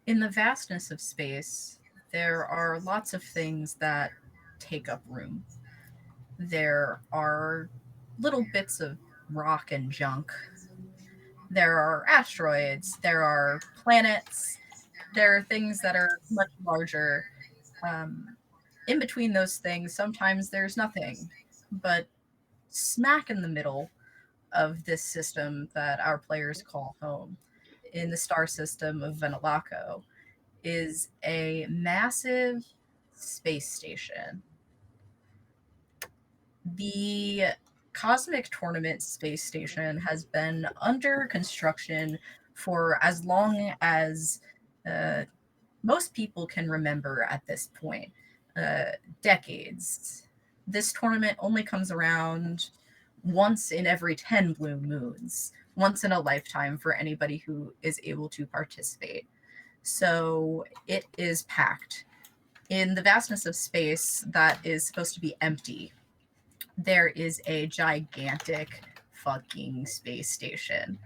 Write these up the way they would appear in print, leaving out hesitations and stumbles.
In the vastness of space, there are lots of things that take up room. There are little bits of rock and junk. There are asteroids. There are planets. There are things that are much larger. In between those things, sometimes there's nothing. But smack in the middle of this system that our players call home, in the star system of Venelaco, is a massive space station. The Cosmic Tournament space station has been under construction for as long as most people can remember at this point, decades. This tournament only comes around once in every 10 blue moons, once in a lifetime for anybody who is able to participate. So it is packed. In the vastness of space that is supposed to be empty, there is a gigantic fucking space station.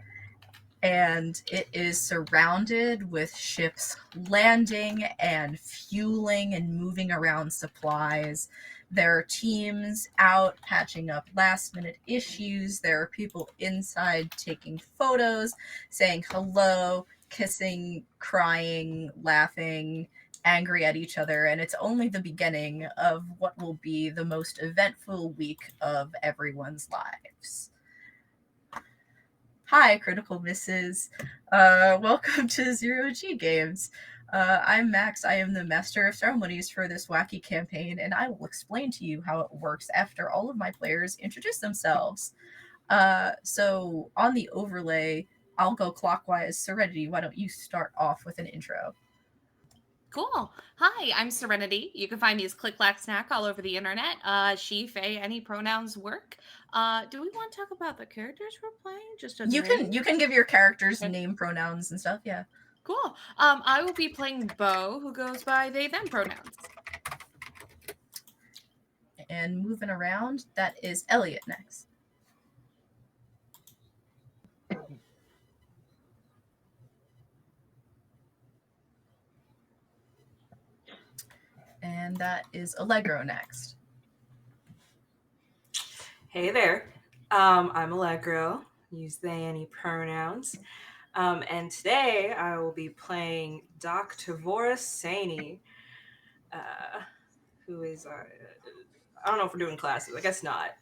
And it is surrounded with ships landing and fueling and moving around supplies. There are teams out patching up last minute issues. There are people inside taking photos, saying hello, kissing, crying, laughing, angry at each other. And it's only the beginning of what will be the most eventful week of everyone's lives. Hi, Critical Misses. Welcome to Zero G Games. I'm Max. I am the Master of Ceremonies for this wacky campaign, and I will explain to you how it works after all of my players introduce themselves. So on the overlay, I'll go clockwise. Serenity, why don't you start off with an intro? Cool. Hi, I'm Serenity. You can find me as Click Clack Snack all over the internet. She, Faye, any pronouns work. Do we want to talk about the characters we're playing? Just a You can give your characters name, pronouns, and stuff. Yeah. Cool. I will be playing Bo, who goes by they them pronouns. And moving around, that is Elliot next. And that is Allegro next. Hey there. I'm Allegro. Use they, any pronouns. And today I will be playing Doc Tavoris Saini, who is, I don't know if we're doing classes. I guess not.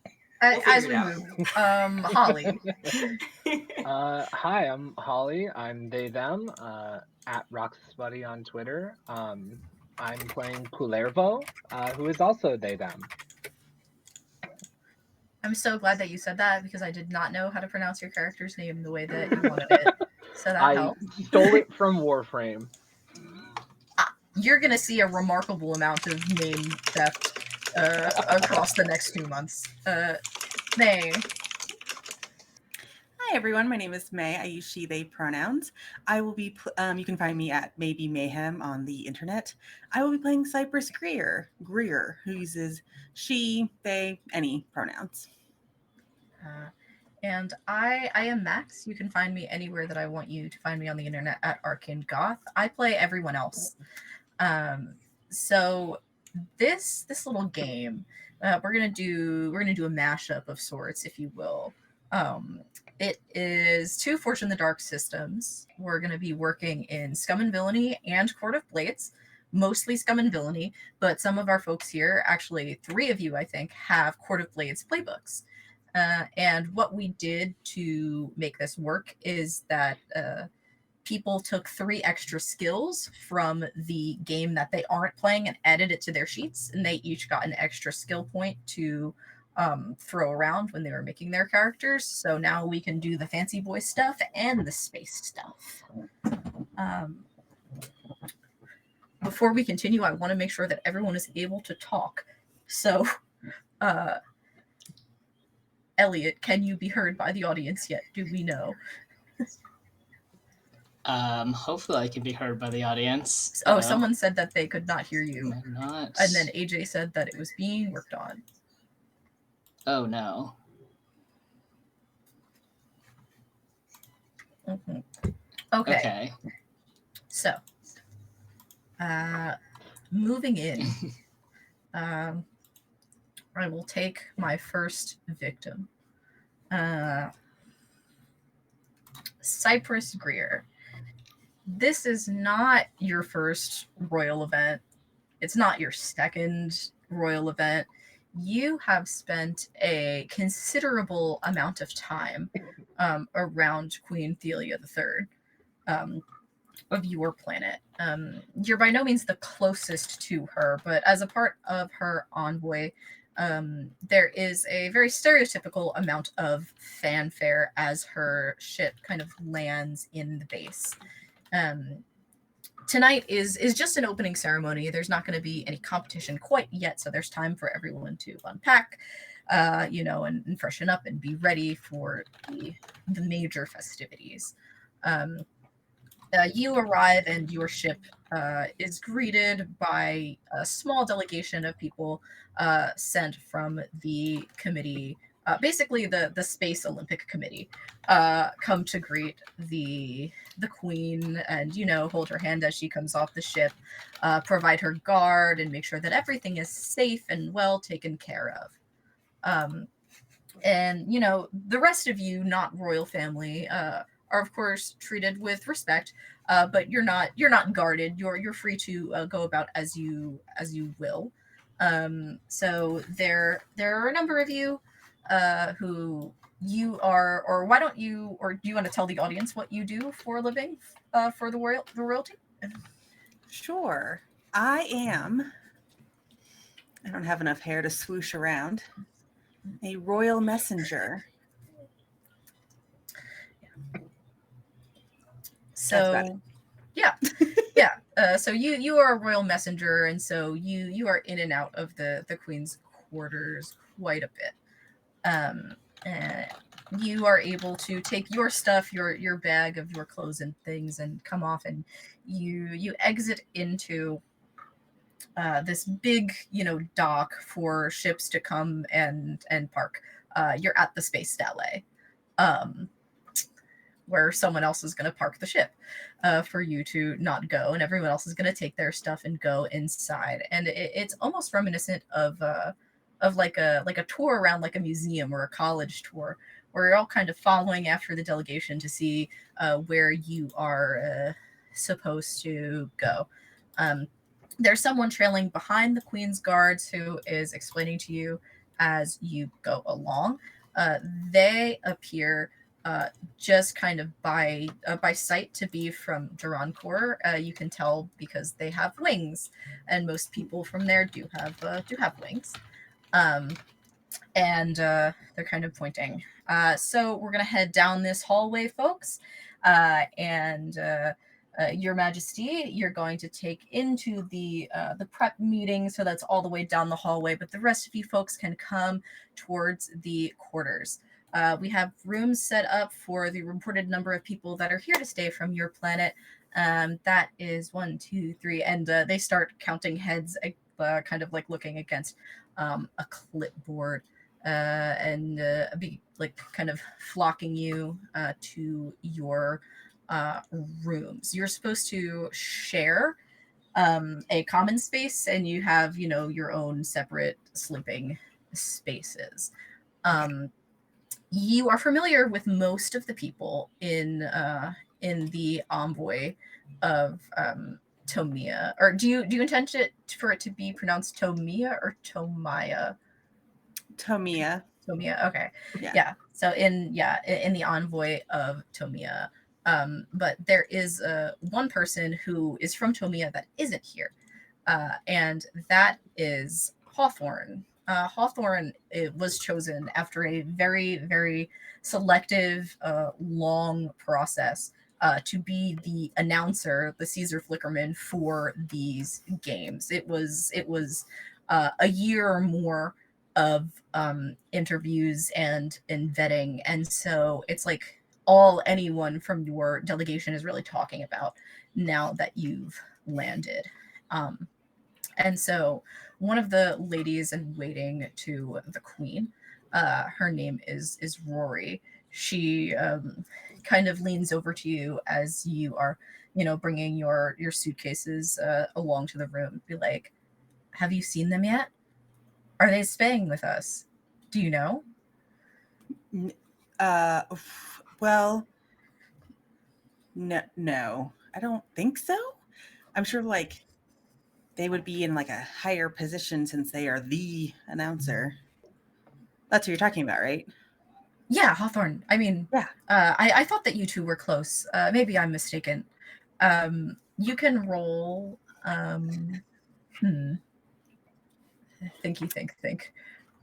We'll As we move, Holly. Hi, I'm Holly. I'm they them at Roxas Buddy on Twitter. I'm playing Pulervo, who is also they them. I'm so glad that you said that because I did not know how to pronounce your character's name the way that you wanted it. So that helped. I stole it from Warframe. You're going to see a remarkable amount of name theft across the next 2 months. May. Hi everyone, my name is May. I use she, they pronouns. I will be, you can find me at Maybe Mayhem on the internet. I will be playing Cypress Greer, who uses she, they, any pronouns. And I am Max. You can find me anywhere that I want you to find me on the internet at Arcane Goth. I play everyone else. So this little game, we're gonna do a mashup of sorts, if you will. Um, it is 2 Fortune in the Dark systems. We're going to be working in Scum and Villainy and Court of Blades, mostly Scum and Villainy, but some of our folks here, actually 3 of you, I think, have Court of Blades playbooks. And what we did to make this work is that people took 3 extra skills from the game that they aren't playing and added it to their sheets, and they each got an extra skill point to throw around when they were making their characters. So now we can do the fancy boy stuff and the space stuff. Before we continue, I want to make sure that everyone is able to talk. So, Elliot, can you be heard by the audience yet? Do we know? Hopefully I can be heard by the audience. Oh, someone said that they could not hear you. Am I not? And then AJ said that it was being worked on. Oh no. Mm-hmm. Okay. Okay. So, moving in, I will take my first victim. Cypress Greer. This is not your first royal event. It's not your second royal event. You have spent a considerable amount of time around Queen Thelia III of your planet. You're by no means the closest to her, but as a part of her envoy, there is a very stereotypical amount of fanfare as her ship kind of lands in the base. Tonight is just an opening ceremony. There's not going to be any competition quite yet, so there's time for everyone to unpack, and freshen up and be ready for the major festivities. You arrive and your ship is greeted by a small delegation of people sent from the committee, basically the Space Olympic Committee, come to greet the queen and, hold her hand as she comes off the ship, provide her guard, and make sure that everything is safe and well taken care of. And, the rest of you, not royal family, are of course treated with respect, but you're not guarded. You're free to go about as you will. So there are a number of you who you are, or why don't you, or do you want to tell the audience what you do for a living for the royalty? Sure. I don't have enough hair to swoosh around. A royal messenger. So, yeah. So you are a royal messenger, and so you are in and out of the queen's quarters quite a bit. You are able to take your stuff, your bag of your clothes and things, and come off, and you exit into this big, dock for ships to come and park. You're at the Space Chalet, where someone else is going to park the ship for you to not go, and everyone else is going to take their stuff and go inside. And it's almost reminiscent of like a tour around like a museum or a college tour, where you're all kind of following after the delegation to see where you are supposed to go. There's someone trailing behind the Queen's guards who is explaining to you as you go along. They appear just kind of by sight to be from Durancore. You can tell because they have wings, and most people from there do have wings. And they're kind of pointing. So we're gonna head down this hallway, folks, and Your Majesty, you're going to take into the prep meeting, so that's all the way down the hallway. But the rest of you folks can come towards the quarters. We have rooms set up for the reported number of people that are here to stay from your planet. That is 1, 2, 3, and they start counting heads, kind of like looking against a clipboard, and be like kind of flocking you to your rooms. You're supposed to share a common space, and you have, your own separate sleeping spaces. You are familiar with most of the people in the envoy of Tomia, or do you intend for it to be pronounced Tomia or Tomaya? Tomia. Tomia. Okay. Yeah. Yeah. So in the envoy of Tomia, but there is one person who is from Tomia that isn't here, and that is Hawthorne. Hawthorne was chosen after a very, very selective, long process to be the announcer, the Caesar Flickerman for these games. It was a year or more of interviews and vetting, and so it's like all anyone from your delegation is really talking about now that you've landed. Um, and so one of the ladies in waiting to the queen, her name is Rory. She kind of leans over to you as you are, bringing your suitcases along to the room. Be like, have you seen them yet? Are they staying with us? Do you know? Well, no, I don't think so. I'm sure like they would be in like a higher position since they are the announcer. That's what you're talking about, right? Yeah, Hawthorne. I mean, Yeah. I thought that you two were close. Maybe I'm mistaken. You can roll. Think.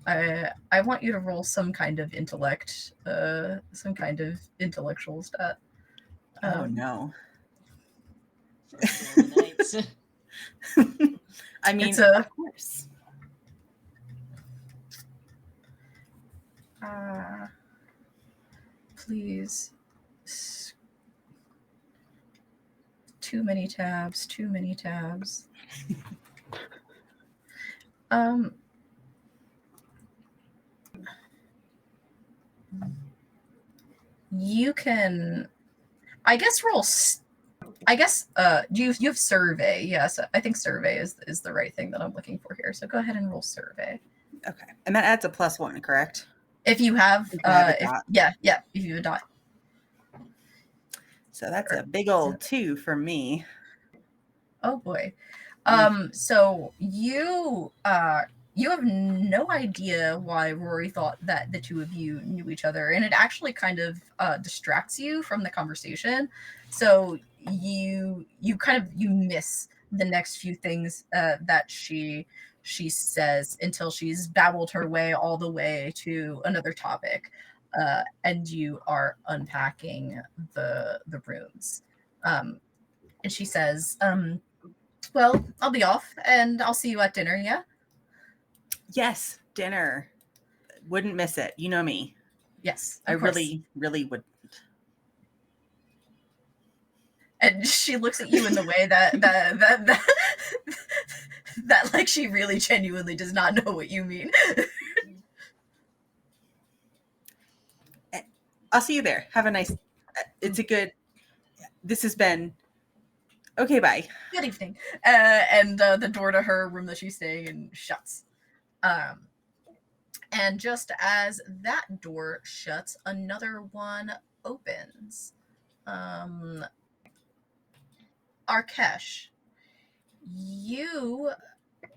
I want you to roll some kind of intellect, some kind of intellectual stat. Oh no. For the nights. I mean, It's a- of course. Please. Too many tabs. You can, I guess, roll. I guess you have survey. Yes, I think survey is the right thing that I'm looking for here. So go ahead and roll survey. Okay. And that adds a +1, correct? If you have, If I have a dot. if you have a dot. So that's a big old 2 for me. Oh boy. So you have no idea why Rory thought that the two of you knew each other, and it actually kind of distracts you from the conversation. So you miss the next few things that she says until she's babbled her way all the way to another topic, and you are unpacking the rooms. And she says, well, I'll be off and I'll see you at dinner, yeah? Yes, dinner. Wouldn't miss it. You know me. Yes, I of course. really would. And she looks at you in the way that that like she really genuinely does not know what you mean. I'll see you there. Have a nice. It's a good. This has been. Okay, bye. Good evening. And the door to her room that she's staying in shuts. And just as that door shuts, another one opens. Arkesh, you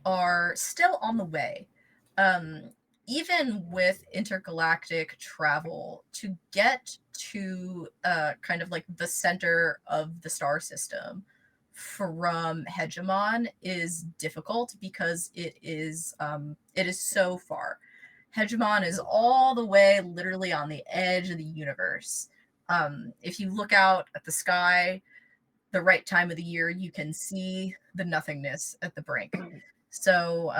are still on the way. Even with intergalactic travel, to get to kind of like the center of the star system from Hegemon is difficult because it is so far. Hegemon is all the way literally on the edge of the universe. If you look out at the sky, the right time of the year, you can see the nothingness at the brink. So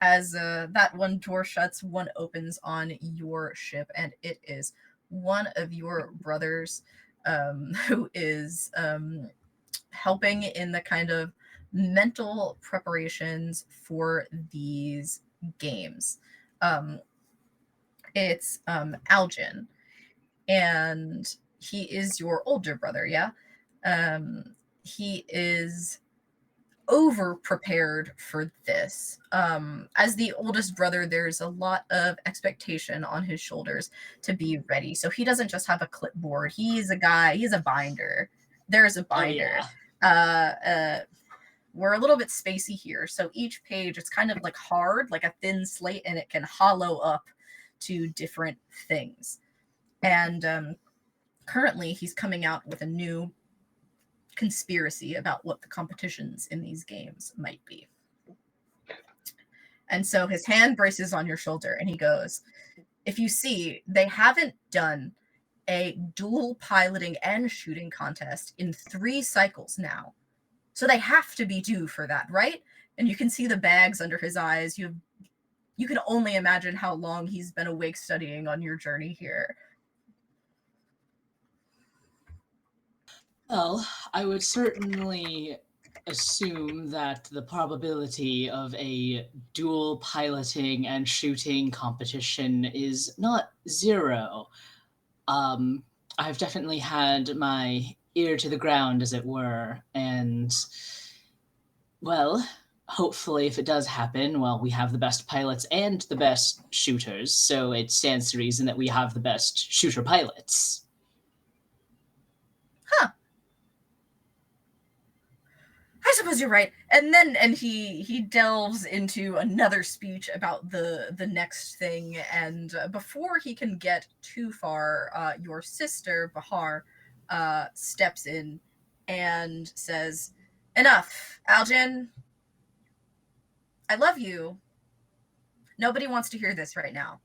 as that one door shuts, one opens on your ship, and it is one of your brothers who is helping in the kind of mental preparations for these games. It's Algin, and he is your older brother, yeah? He is over prepared for this. As the oldest brother, there's a lot of expectation on his shoulders to be ready. So he doesn't just have a clipboard. He's a guy, he's a binder. There's a binder. We're a little bit spacey here. So each page, it's kind of like hard, like a thin slate, and it can hollow up to different things. And currently he's coming out with a new conspiracy about what the competitions in these games might be. And so his hand braces on your shoulder and he goes, if you see, they haven't done a dual piloting and shooting contest in 3 cycles now. So they have to be due for that, right? And you can see the bags under his eyes. You can only imagine how long he's been awake studying on your journey here. Well, I would certainly assume that the probability of a dual piloting and shooting competition is not 0. I've definitely had my ear to the ground, as it were, and, well, hopefully if it does happen, well, we have the best pilots and the best shooters, so it stands to reason that we have the best shooter pilots. Huh. I suppose you're right. And he delves into another speech about the next thing, and before he can get too far, your sister Bahar steps in and says, "Enough, Aljan. I love you. Nobody wants to hear this right now.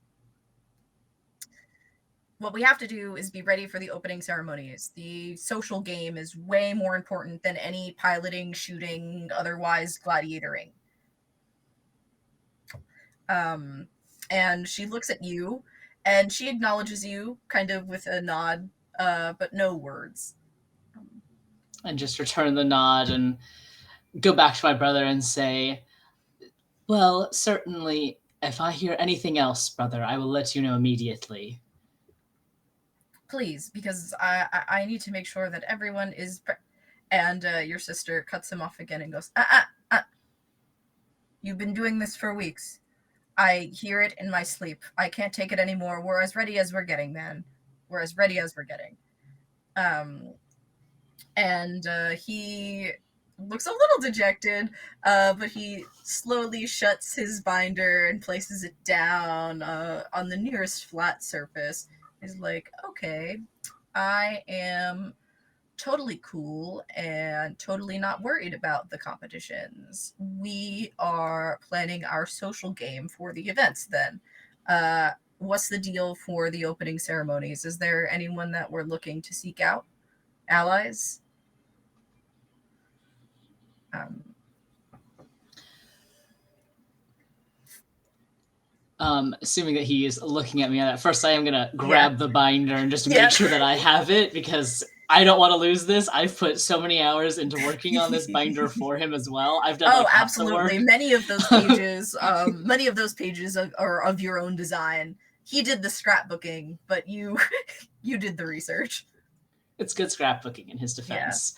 What we have to do is be ready for the opening ceremonies. The social game is way more important than any piloting, shooting, otherwise gladiatoring." And she looks at you, and she acknowledges you, kind of with a nod, but no words. And just return the nod and go back to my brother and say, well, certainly, if I hear anything else, brother, I will let you know immediately. Please, because I need to make sure that everyone is... And your sister cuts him off again and goes, You've been doing this for weeks. I hear it in my sleep. I can't take it anymore. We're as ready as we're getting, man. We're as ready as we're getting. And he looks a little dejected, but he slowly shuts his binder and places it down on the nearest flat surface. He's like, okay, I am totally cool and totally not worried about the competitions. We are planning our social game for the events then. What's the deal for the opening ceremonies? Is there anyone that we're looking to seek out? Allies? Assuming that he is looking at me at first, I am going to grab the binder and just make sure that I have it, because I don't want to lose this. I've put so many hours into working on this binder for him as well. I've done absolutely. Many of those pages, are of your own design. He did the scrapbooking, but you did the research. It's good scrapbooking in his defense.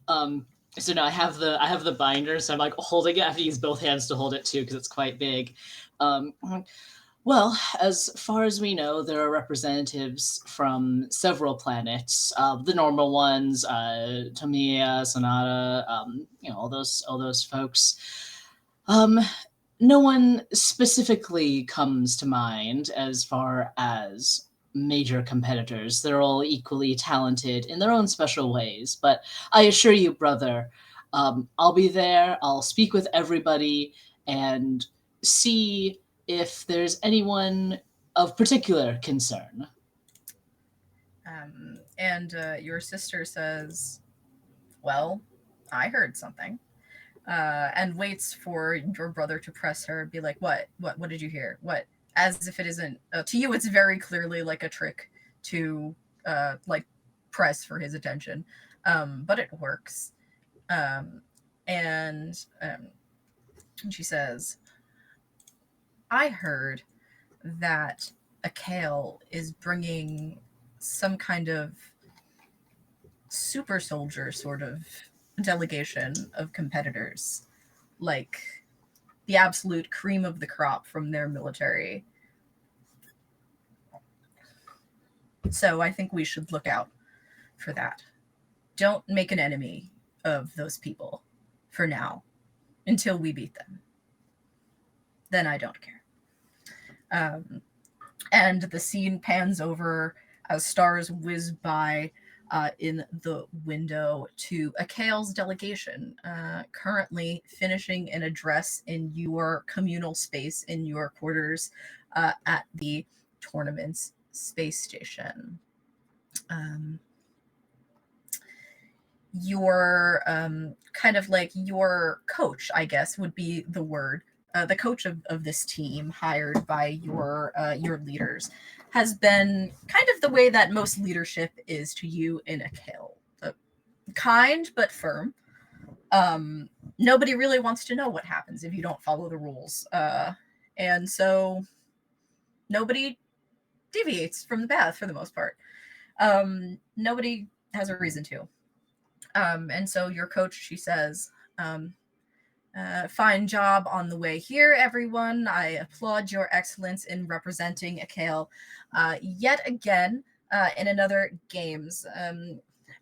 Yeah. So now I have the binder, so I'm like holding it. I have to use both hands to hold it too, because it's quite big. Well, as far as we know, there are representatives from several planets. The normal ones, Tamiya, Sonata, all those folks. No one specifically comes to mind as far as major competitors. They're all equally talented in their own special ways. But I assure you, brother, I'll be there. I'll speak with everybody and see if there's anyone of particular concern. And your sister says, well, I heard something. And waits for your brother to press her and be like, what did you hear? What? As if it isn't, to you, it's very clearly like a trick to like press for his attention. But it works. And she says, I heard that Akale is bringing some kind of super soldier sort of delegation of competitors. like the absolute cream of the crop from their military. So I think we should look out for that. Don't make an enemy of those people for now until we beat them. Then I don't care. And the scene pans over as stars whiz by in the window to Akale's delegation, currently finishing an address in your communal space, in your quarters at the tournament's space station. Your kind of like your coach, I guess, would be the word. The coach of this team, hired by your leaders, has been kind of the way that most leadership is to you in Akale. Kind but firm. Nobody really wants to know what happens if you don't follow the rules. And so nobody deviates from the path for the most part. Nobody has a reason to. And so your coach, she says, fine job on the way here, everyone. I applaud your excellence in representing Akale yet again in another games.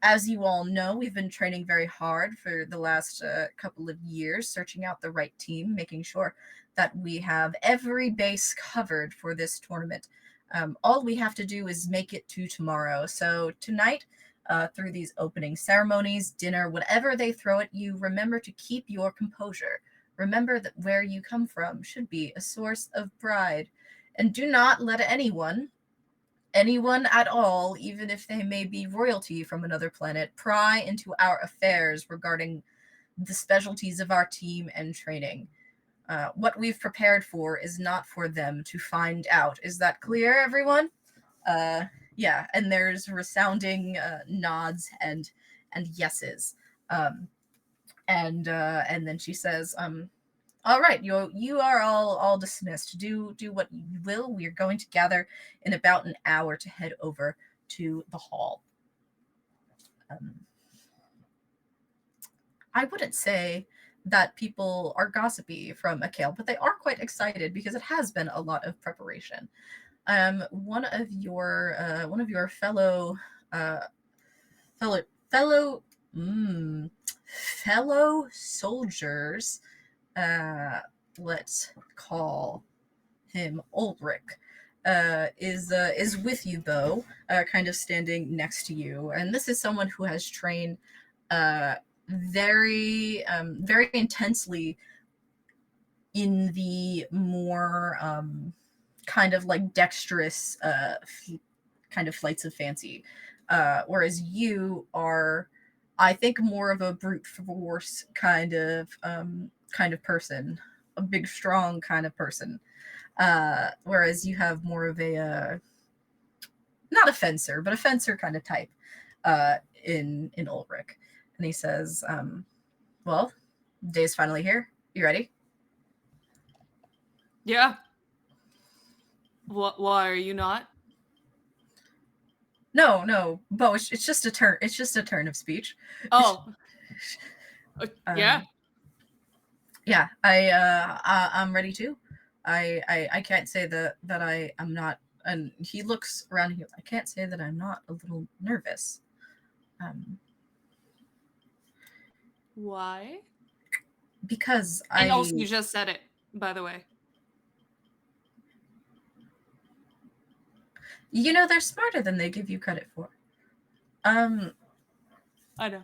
As you all know, we've been training very hard for the last couple of years, searching out the right team, making sure that we have every base covered for this tournament. All we have to do is make it to tomorrow. So tonight, through these opening ceremonies, dinner, whatever they throw at you, remember to keep your composure. Remember that where you come from should be a source of pride. And do not let anyone at all, even if they may be royalty from another planet, pry into our affairs regarding the specialties of our team and training. What we've prepared for is not for them to find out. Is that clear, everyone? Yeah, and there's resounding nods and yeses. And then she says, all right, you are all dismissed. Do what you will. We are going to gather in about an hour to head over to the hall. I wouldn't say that people are gossipy from Akale, but they are quite excited because it has been a lot of preparation. One of your fellow soldiers, let's call him Ulrich, is with you though, kind of standing next to you, and this is someone who has trained very intensely in the more kind of like dexterous kind of flights of fancy, whereas you are, I think, more of a brute force kind of person, a big strong kind of person, whereas you have more of a not a fencer but a fencer kind of type in Ulrich. And he says, well, day's finally here. You ready? Yeah. Why are you not? No, Bo, it's just a turn. It's just a turn of speech. Oh. Yeah. Yeah, I'm ready too. I can't say that I'm not. And he looks around here. I can't say that I'm not a little nervous. Why? Because And also, you just said it, by the way. You know, they're smarter than they give you credit for. I know.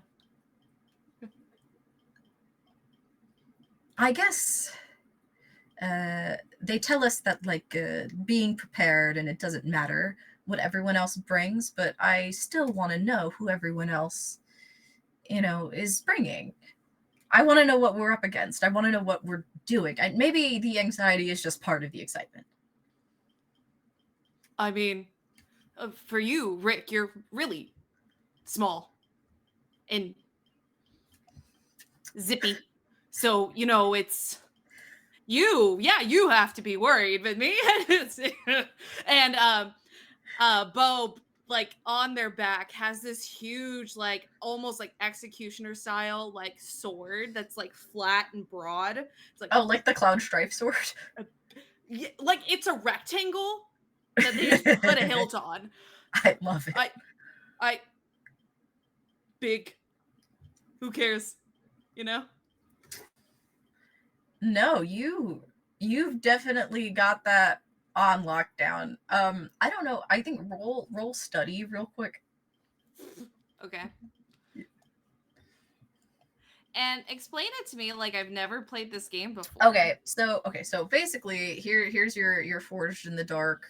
I guess they tell us that, like, being prepared and it doesn't matter what everyone else brings, but I still want to know who everyone else, is bringing. I want to know what we're up against. I want to know what we're doing. And maybe the anxiety is just part of the excitement. I mean, for you, Rick, you're really small and zippy. So, it's you. Yeah, you have to be worried, but me. And Bo like on their back has this huge, like almost like executioner style, like sword that's like flat and broad. It's like, Oh, like the Cloud Strife sword. yeah, like it's a rectangle that they just put a hilt on. I love it. I big. Who cares? You know? No, you've definitely got that on lockdown. I don't know. I think roll study real quick. Okay. And explain it to me like I've never played this game before. Okay, so basically here's your forged in the dark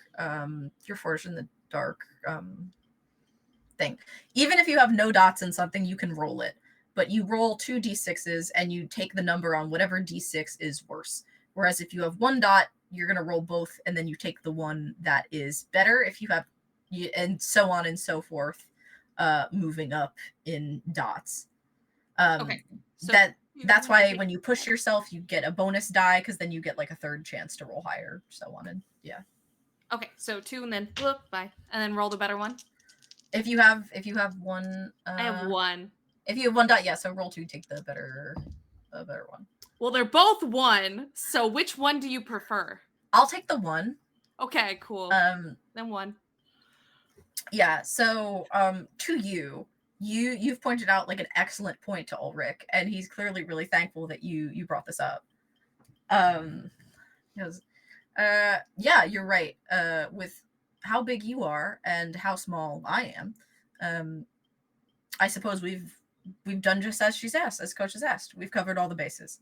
thing. Even if you have no dots in something, you can roll it. But you roll 2d6s and you take the number on whatever d6 is worse. Whereas if you have one dot, you're going to roll both and then you take the one that is better. If you have and so on and so forth, moving up in dots. Okay. So That's why when you push yourself, you get a bonus die because then you get like a third chance to roll higher, so on and yeah. Okay, so 2 and then whoop, bye, and then roll the better one. If you have one, I have 1. If you have 1 dot, yeah. So roll 2, take the better one. Well, they're both 1. So which one do you prefer? I'll take the 1. Okay, cool. Then 1. Yeah. So to you've pointed out like an excellent point to Ulrich, and he's clearly really thankful that you brought this up. Because yeah, you're right. With how big you are and how small I am, I suppose we've done just as she's asked, as Coach has asked. We've covered all the bases.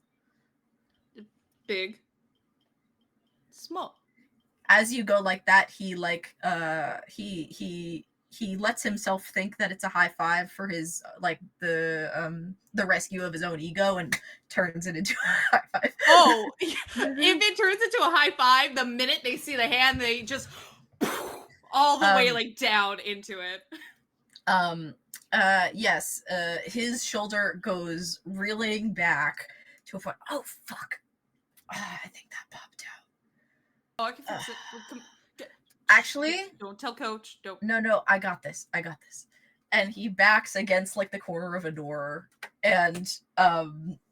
Big. Small. As you go like that, he like he lets himself think that it's a high five for his like the rescue of his own ego and turns it into a high five. Oh, if it turns into a high five, the minute they see the hand, they just all the way like down into it. Yes, his shoulder goes reeling back to a point. Oh fuck! I think that popped out. Oh, I can fix it. Actually, don't tell Coach. Don't. No, I got this. And he backs against like the corner of a door and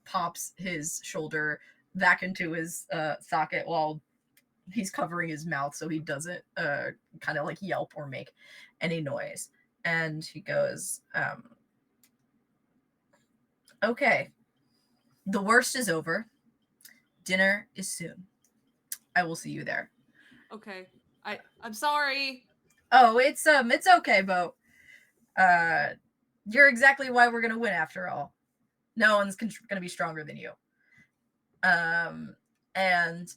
pops his shoulder back into his socket while he's covering his mouth so he doesn't kind of like yelp or make any noise. And he goes, okay, the worst is over. Dinner is soon. I will see you there. Okay. I'm sorry. Oh, it's okay, Bo. You're exactly why we're gonna win after all. No one's gonna be stronger than you. And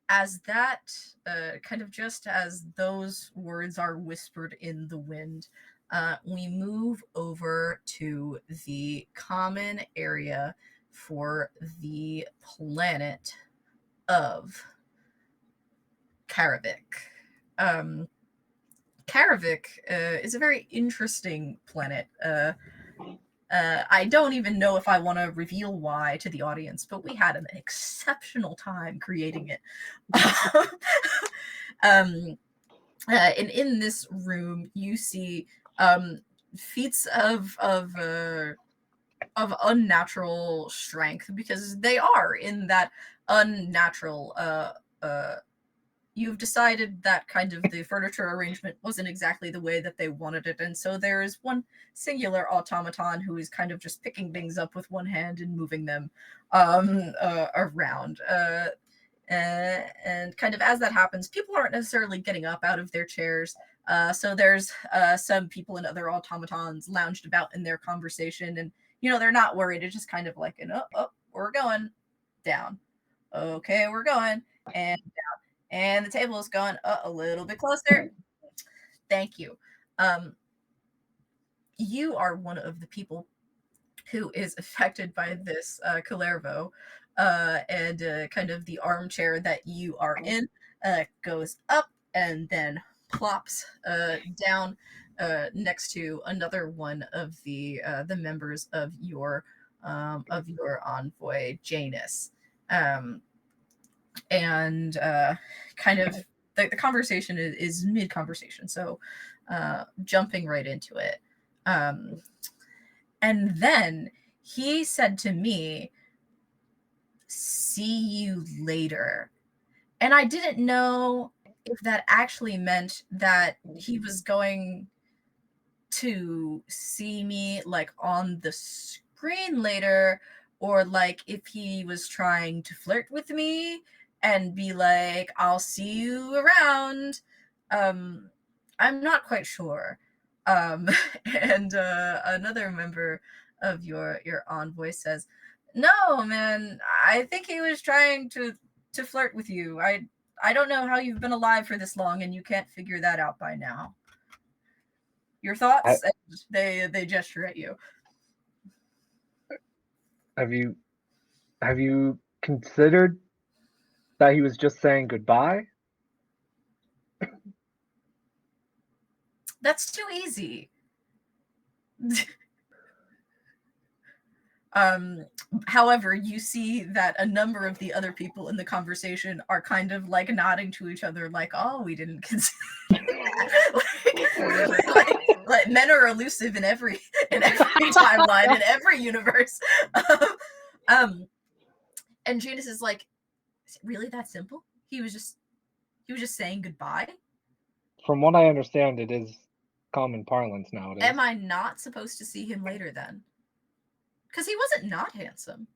as that kind of just as those words are whispered in the wind, we move over to the common area for the planet of Karavik. Karavik is a very interesting planet. I don't even know if I want to reveal why to the audience, but we had an exceptional time creating it. And in this room, you see feats of unnatural strength because they are in that unnatural. You've decided that kind of the furniture arrangement wasn't exactly the way that they wanted it, and so there is one singular automaton who is kind of just picking things up with one hand and moving them around. And kind of as that happens, people aren't necessarily getting up out of their chairs. So there's some people and other automatons lounged about in their conversation, and they're not worried. It's just kind of like we're going down. Okay, we're going and down. And the table is going a little bit closer. Thank you. You are one of the people who is affected by this Kalervo, and kind of the armchair that you are in goes up and then plops down next to another one of the members of your envoy, Janus. And kind of the conversation is mid conversation, so jumping right into it. And then he said to me, "See you later." And I didn't know if that actually meant that he was going to see me like on the screen later, or like if he was trying to flirt with me and be like, "I'll see you around." I'm not quite sure. And another member of your envoy says, "No, man, I think he was trying to flirt with you. I don't know how you've been alive for this long and you can't figure that out by now. Your thoughts?" And they gesture at you. Have you considered that he was just saying goodbye? That's too easy. However, you see that a number of the other people in the conversation are kind of like nodding to each other, like, "Oh, we didn't consider like men are elusive in every timeline, in every universe." um, and Janus is like, "Is it really that simple? He was just saying goodbye? From what I understand, it is common parlance nowadays. Am I not supposed to see him later then? Because he wasn't not handsome."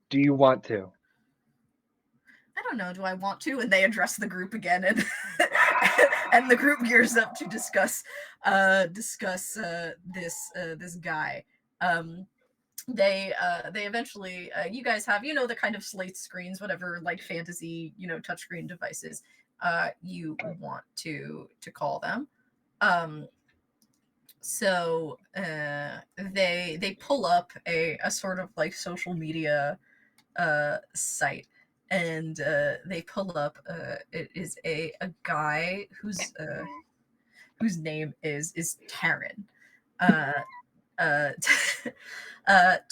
Do you want to? I don't know. Do I want to? And they address the group again, and and the group gears up to discuss this guy. They eventually, you guys have, the kind of slate screens, whatever, like fantasy, touchscreen devices you want to call them. So they pull up a sort of like social media site, and they pull up it is a guy whose name is Taryn. Uh, uh,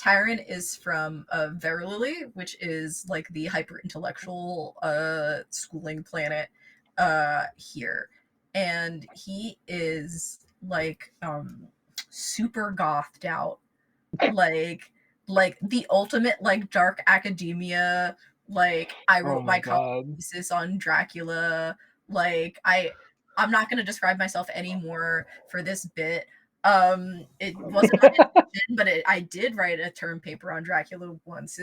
Tyron is from Verilily, which is like the hyper intellectual schooling planet here, and he is like super gothed out, like the ultimate like dark academia. Like, I Oh wrote my my college god. thesis on Dracula. Like, I'm not going to describe myself anymore for this bit. It wasn't my intention, but I did write a term paper on Dracula once.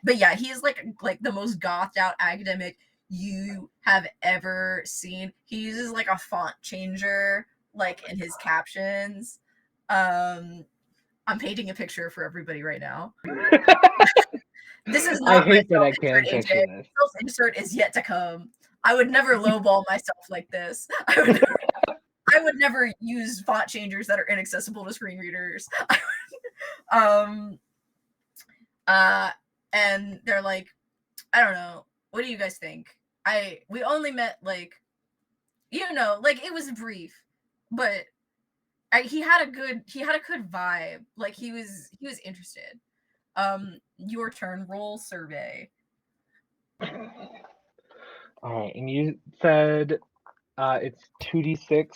But yeah, he is like the most gothed out academic you have ever seen. He uses like a font changer like in his captions. I'm painting a picture for everybody right now. This is I not my hate that I self-insert, can't picture AJ. this. Self-insert is yet to come. I would never lowball myself like this. I would never use font changers that are inaccessible to screen readers. um, and they're like, "I don't know. What do you guys think? We only met like, like it was brief, but he had a good vibe. Like he was interested. Your turn. Roll survey. All right, and you said it's 2d6.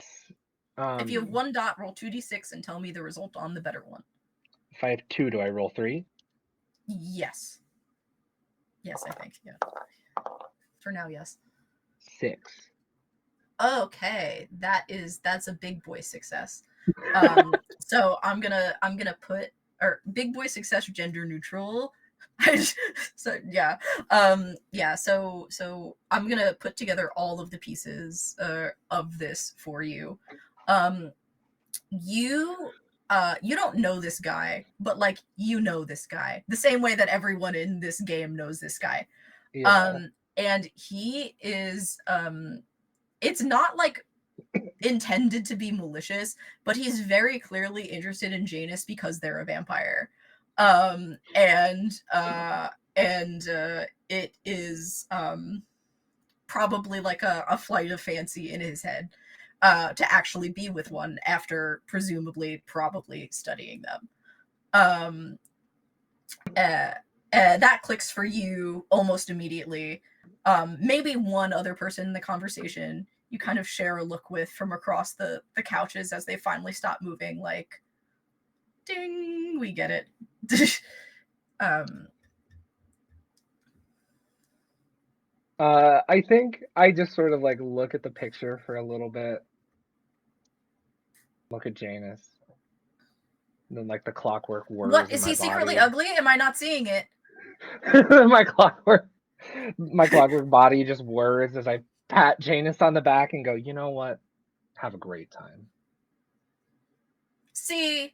If you have 1 dot, roll 2d6 and tell me the result on the better one. If I have 2, do I roll 3? Yes. Yes, I think. Yeah. For now, yes. 6. Okay, that's a big boy success. So I'm gonna put, or big boy success, gender neutral. So yeah, so I'm gonna put together all of the pieces of this for you. You you don't know this guy, but like you know this guy the same way that everyone in this game knows this guy. Yeah. And he is it's not like intended to be malicious, but he's very clearly interested in Janus because they're a vampire. And it is probably like a flight of fancy in his head to actually be with one after presumably probably studying them. Um, uh, That clicks for you almost immediately. Maybe one other person in the conversation you kind of share a look with from across the couches as they finally stop moving, like, ding, we get it. I think I just sort of like look at the picture for a little bit. Look at Janus. And then like the clockwork whirs What, in is my he secretly body. ugly? Am I not seeing it? my clockwork body just whirs as I pat Janus on the back and go, you know what? Have a great time. See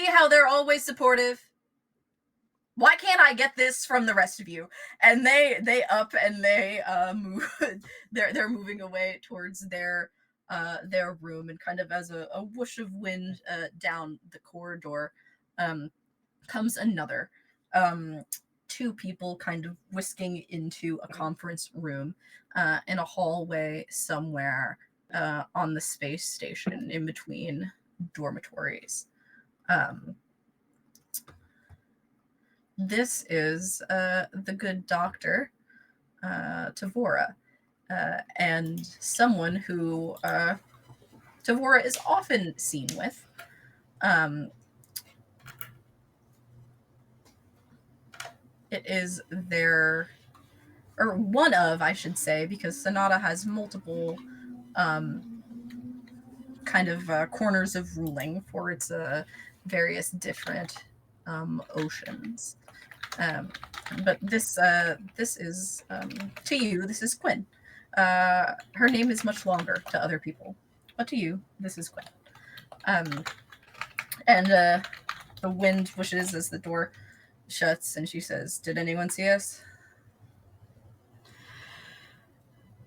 how they're always supportive. Why can't I get this from the rest of you? And they up and they move. They're moving away towards their room, and kind of as a whoosh of wind down the corridor comes another two people kind of whisking into a conference room in a hallway somewhere on the space station in between dormitories. This is the good doctor, Tavora, and someone who Tavora is often seen with. It is their, or one of, I should say, because Sonata has multiple kind of corners of ruling for its various different oceans. But this is to you. This is Quinn. Her name is much longer to other people, but to you, this is Quinn. And the wind whooshes as the door shuts, and she says, "Did anyone see us?"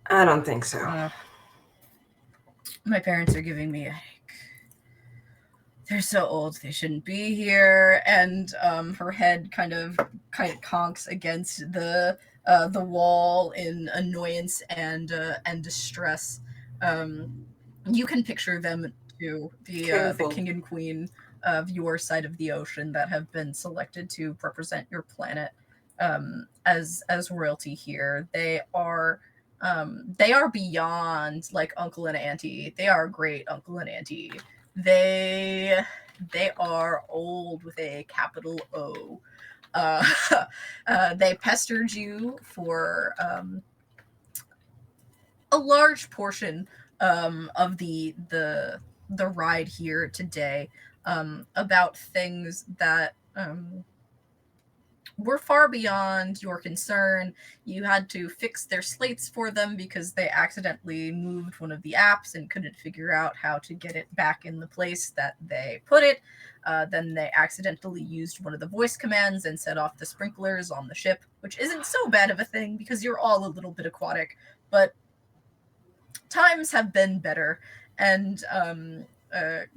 I don't think so. My parents are giving me a headache. They're so old, they shouldn't be here. And her head kind of conks against the wall in annoyance and distress. You can picture them too, the king and queen of your side of the ocean that have been selected to represent your planet as royalty here. They are beyond like uncle and auntie. They are great uncle and auntie. They are old with a capital O. They pestered you for a large portion of the ride here today about things that were far beyond your concern. You had to fix their slates for them because they accidentally moved one of the apps and couldn't figure out how to get it back in the place that they put it. Then they accidentally used one of the voice commands and set off the sprinklers on the ship, which isn't so bad of a thing because you're all a little bit aquatic, but times have been better. And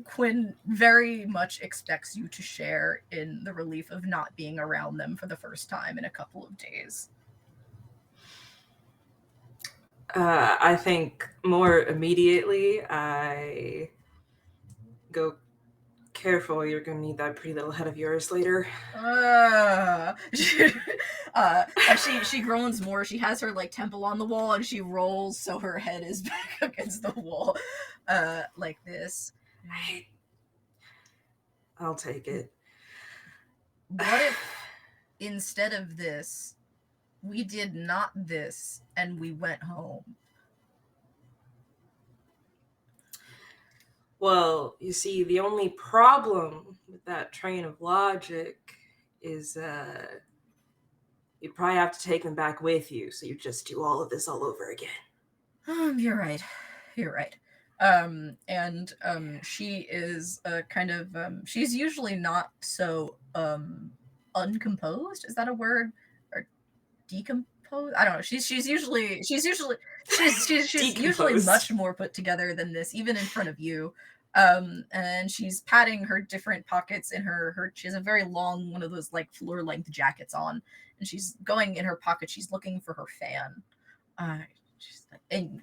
Quinn very much expects you to share in the relief of not being around them for the first time in a couple of days. I think more immediately I go, careful, you're going to need that pretty little head of yours later. She groans more. She has her like temple on the wall and she rolls so her head is back against the wall like this. I'll take it. What if instead of this, we did not this and we went home? Well, you see, the only problem with that train of logic is you'd probably have to take them back with you, so you just do all of this all over again. You're right. And she is kind of she's usually not so uncomposed. Is that a word? Or decomposed? I don't know. She's usually usually much more put together than this, even in front of you. And she's patting her different pockets in her she has a very long one of those like floor length jackets on, and she's going in her pocket. She's looking for her fan. And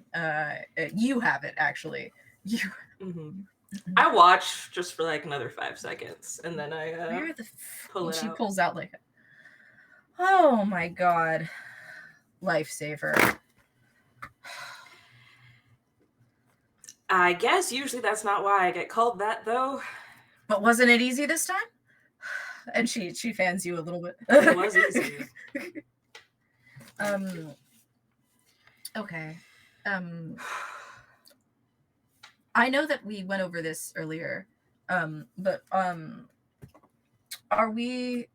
you have it actually. You. Mm-hmm. I watch just for like another 5 seconds, and then I Where the pull it she out. pulls out like Oh my god. Lifesaver. I guess usually that's not why I get called that, though. But wasn't it easy this time? And she fans you a little bit. It was easy. Okay. I know that we went over this earlier. But are we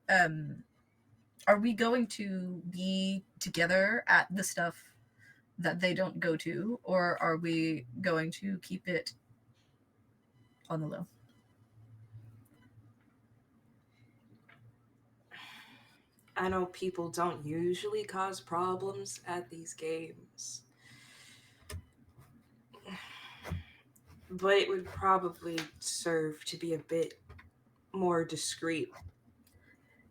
going to be together at the stuff that they don't go to, or are we going to keep it on the low? I know people don't usually cause problems at these games, but it would probably serve to be a bit more discreet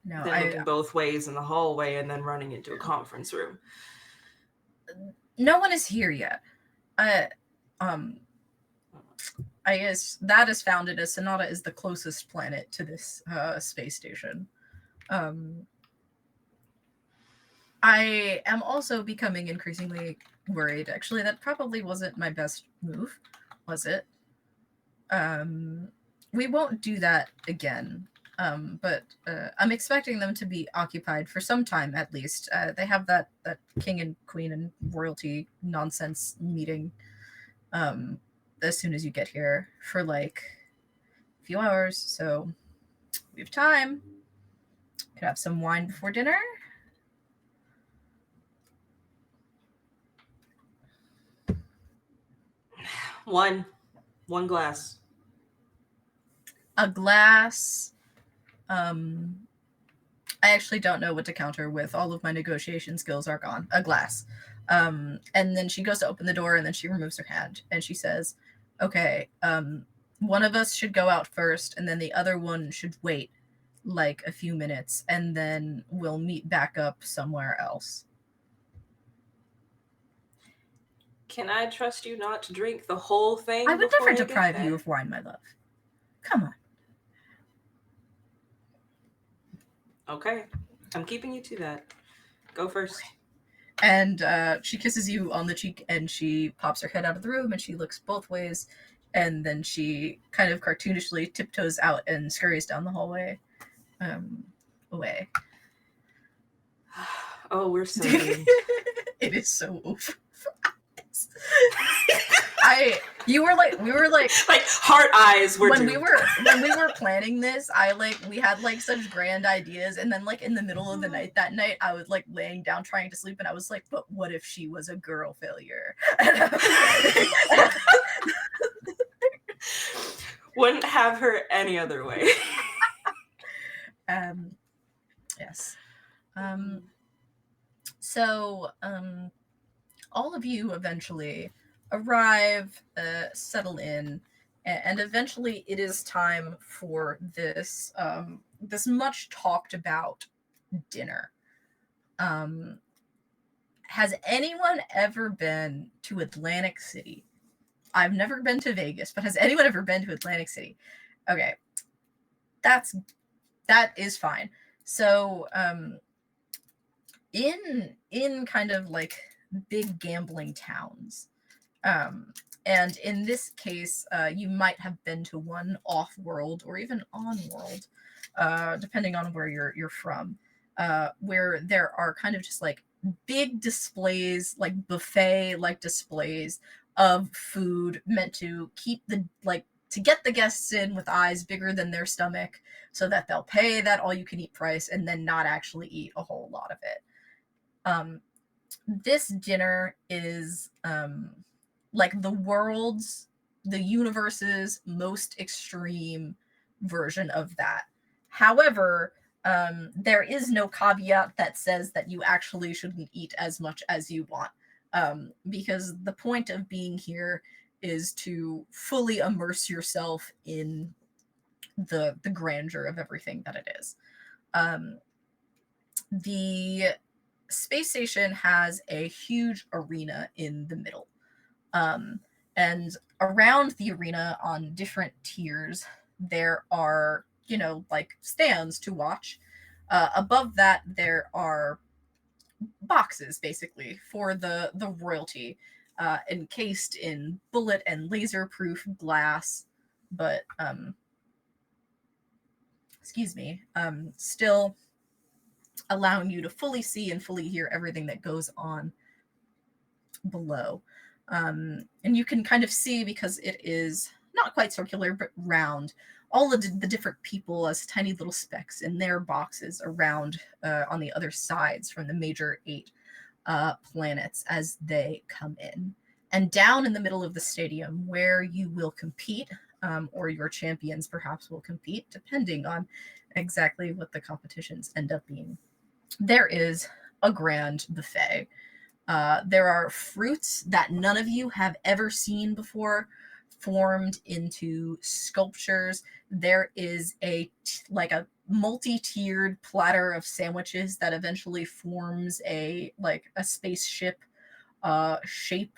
No, than looking both ways in the hallway and then running into a conference room. No one is here yet. I guess that is founded as Sonata is the closest planet to this space station. I am also becoming increasingly worried. Actually, that probably wasn't my best move, was it? We won't do that again. But I'm expecting them to be occupied for some time at least. They have that king and queen and royalty nonsense meeting as soon as you get here for like a few hours. So we have time. Could have some wine before dinner. One glass. A glass. I actually don't know what to counter with. All of my negotiation skills are gone. A glass. And then she goes to open the door and then she removes her hand and she says, okay, one of us should go out first and then the other one should wait like a few minutes and then we'll meet back up somewhere else. Can I trust you not to drink the whole thing? I would before never I get deprive there? you of wine, my love. Come on. Okay. I'm keeping you to that. Go first. And she kisses you on the cheek and she pops her head out of the room and she looks both ways and then she kind of cartoonishly tiptoes out and scurries down the hallway away. Oh, we're so doomed. It is so over. We were like like heart eyes were when doomed. we were planning this, we had like such grand ideas and then like in the middle of the night that night I was like laying down trying to sleep and I was like, but what if she was a girl failure? Wouldn't have her any other way. Yes. So all of you eventually arrive, settle in, and eventually it is time for this this much talked about dinner. Has anyone ever been to Atlantic City? I've never been to Vegas, but has anyone ever been to Atlantic City? Okay. That is fine. So in kind of like big gambling towns, and in this case you might have been to one off-world or even on-world, depending on where you're from, where there are kind of just like big displays, like buffet like displays of food meant to keep to get the guests in with eyes bigger than their stomach so that they'll pay that all-you-can-eat price and then not actually eat a whole lot of it. This dinner is like the universe's most extreme version of that. However, there is no caveat that says that you actually shouldn't eat as much as you want, because the point of being here is to fully immerse yourself in the grandeur of everything that it is. The space station has a huge arena in the middle. And around the arena on different tiers, there are, like stands to watch. Above that, there are boxes basically for the royalty, encased in bullet and laser proof glass, but still allowing you to fully see and fully hear everything that goes on below. And you can kind of see, because it is not quite circular but round, all of the different people as tiny little specks in their boxes around, on the other sides from the major 8 planets as they come in. And down in the middle of the stadium, where you will compete, or your champions perhaps will compete, depending on exactly what the competitions end up being, there is a grand buffet. There are fruits that none of you have ever seen before, formed into sculptures. There is a multi-tiered platter of sandwiches that eventually forms a spaceship shape,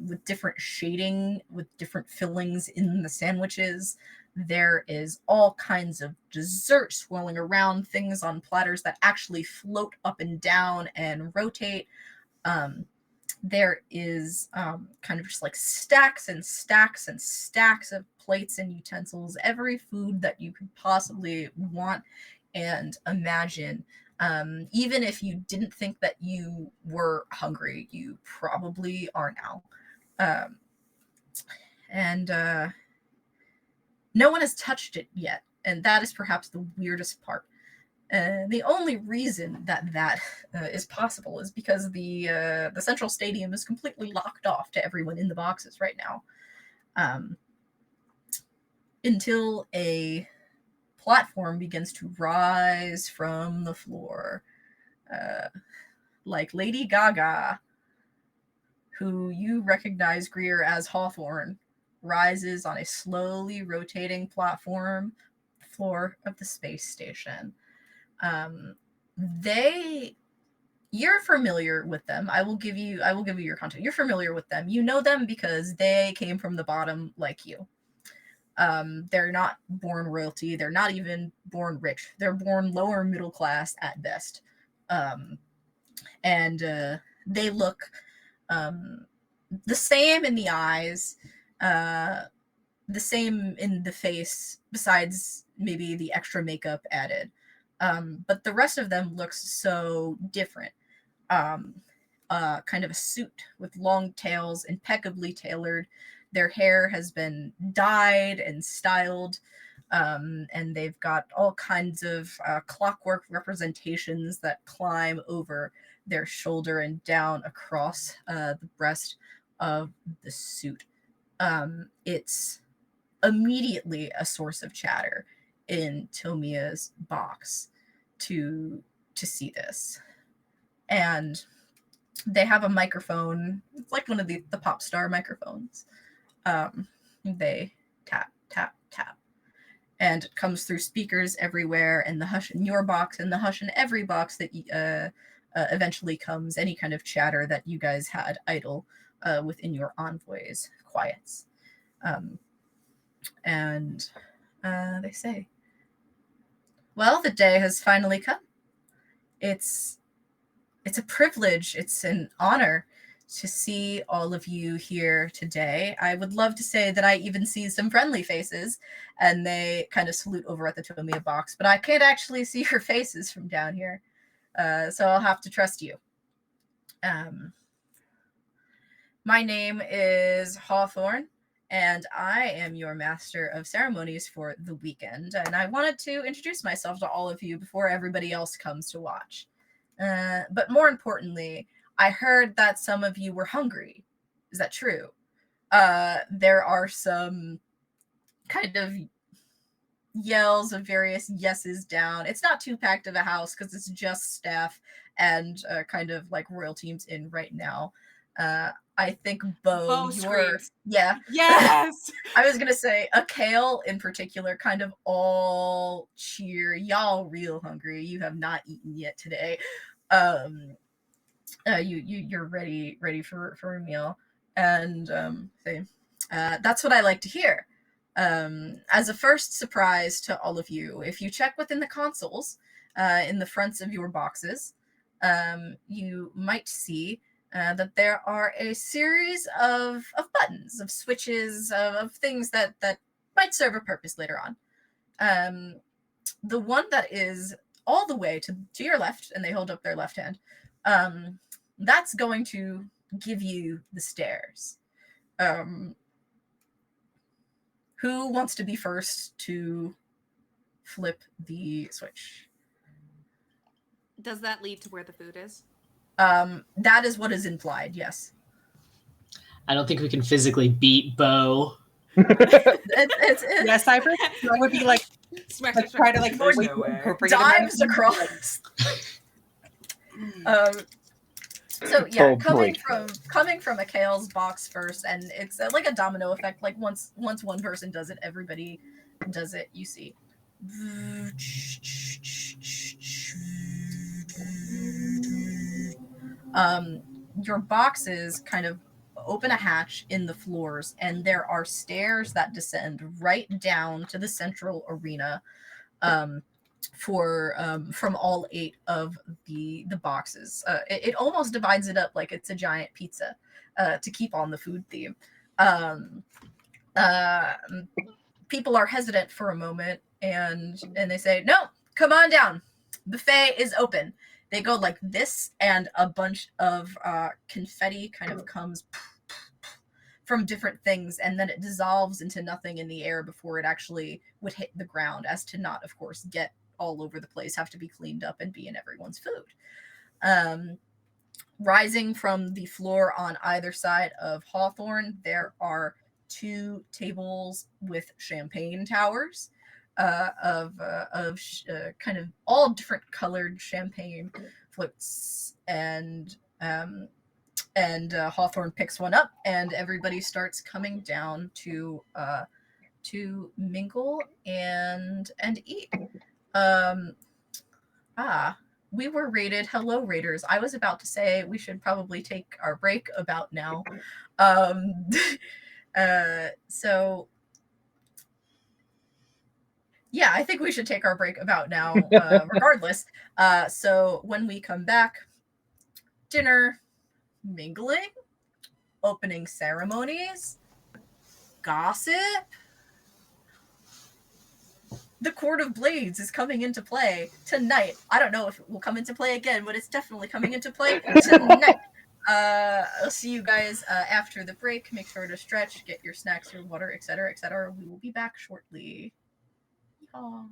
with different shading, with different fillings in the sandwiches. There is all kinds of dessert swirling around, things on platters that actually float up and down and rotate. There is kind of just like stacks and stacks and stacks of plates and utensils, every food that you could possibly want and imagine. Even if you didn't think that you were hungry, you probably are now. And no one has touched it yet, and that is perhaps the weirdest part. The only reason that is possible is because the central stadium is completely locked off to everyone in the boxes right now, until a platform begins to rise from the floor, like Lady Gaga, who you recognize, Greer, as Hawthorne, rises on a slowly rotating platform floor of the space station. You're familiar with them. I will give you your content. You're familiar with them. You know them because they came from the bottom like you. They're not born royalty. They're not even born rich. They're born lower middle class at best. And they look the same in the eyes, the same in the face, besides maybe the extra makeup added. But the rest of them looks so different. Kind of a suit with long tails, impeccably tailored. Their hair has been dyed and styled, and they've got all kinds of clockwork representations that climb over their shoulder and down across the breast of the suit. It's immediately a source of chatter in Tomia's box to see this. And they have a microphone. It's like one of the pop star microphones. They tap, tap, tap. And it comes through speakers everywhere, and the hush in your box, and the hush in every box that eventually comes any kind of chatter that you guys had idle within your envoys quiets. And they say, well, the day has finally come. It's a privilege, it's an honor to see all of you here today. I would love to say that I even see some friendly faces, and they kind of salute over at the Tomia box, but I can't actually see your faces from down here, so I'll have to trust you. My name is Hawthorne, and I am your master of ceremonies for the weekend, and I wanted to introduce myself to all of you before everybody else comes to watch. But more importantly, I heard that some of you were hungry. Is that true? There are some kind of yells of various yeses down. It's not too packed of a house because it's just staff and kind of like royal teams in right now. I think Bo, screams. Yeah. Yes. I was gonna say a Kale in particular kind of all cheer. Y'all real hungry. You have not eaten yet today. You're ready for a meal, and that's what I like to hear. As a first surprise to all of you, if you check within the consoles, in the fronts of your boxes, you might see that there are a series of buttons, of switches, of things that might serve a purpose later on. The one that is all the way to your left, and they hold up their left hand, that's going to give you the stairs. Who wants to be first to flip the switch? Does that lead to where the food is? That is what is implied, yes. I don't think we can physically beat Bo. It's Yeah, Cypress, I would be like Smack, try smack, to like There's wait no to way. incorporate it in my dives mind. across. Mm. So yeah, Oh, coming from Akale's box first, and it's like a domino effect. Like once one person does it, everybody does it. You see. Your boxes kind of open a hatch in the floors, and there are stairs that descend right down to the central arena. From all 8 of the boxes. It almost divides it up like it's a giant pizza to keep on the food theme. People are hesitant for a moment, and they say, "No, come on down. Buffet is open." They go like this, and a bunch of confetti kind of comes from different things, and then it dissolves into nothing in the air before it actually would hit the ground, as to not, of course, get all over the place, have to be cleaned up, and be in everyone's food. Rising from the floor on either side of Hawthorne, there are 2 tables with champagne towers of kind of all different colored champagne floats, and Hawthorne picks one up, and everybody starts coming down to mingle and eat. We were rated. Hello, Raiders. I was about to say we should probably take our break about now. So yeah, I think we should take our break about now, regardless. So when we come back, dinner, mingling, opening ceremonies, gossip. The Court of Blades is coming into play tonight. I don't know if it will come into play again, but it's definitely coming into play tonight. I'll see you guys after the break. Make sure to stretch, get your snacks, your water, etc., etc. We will be back shortly. Yeehaw.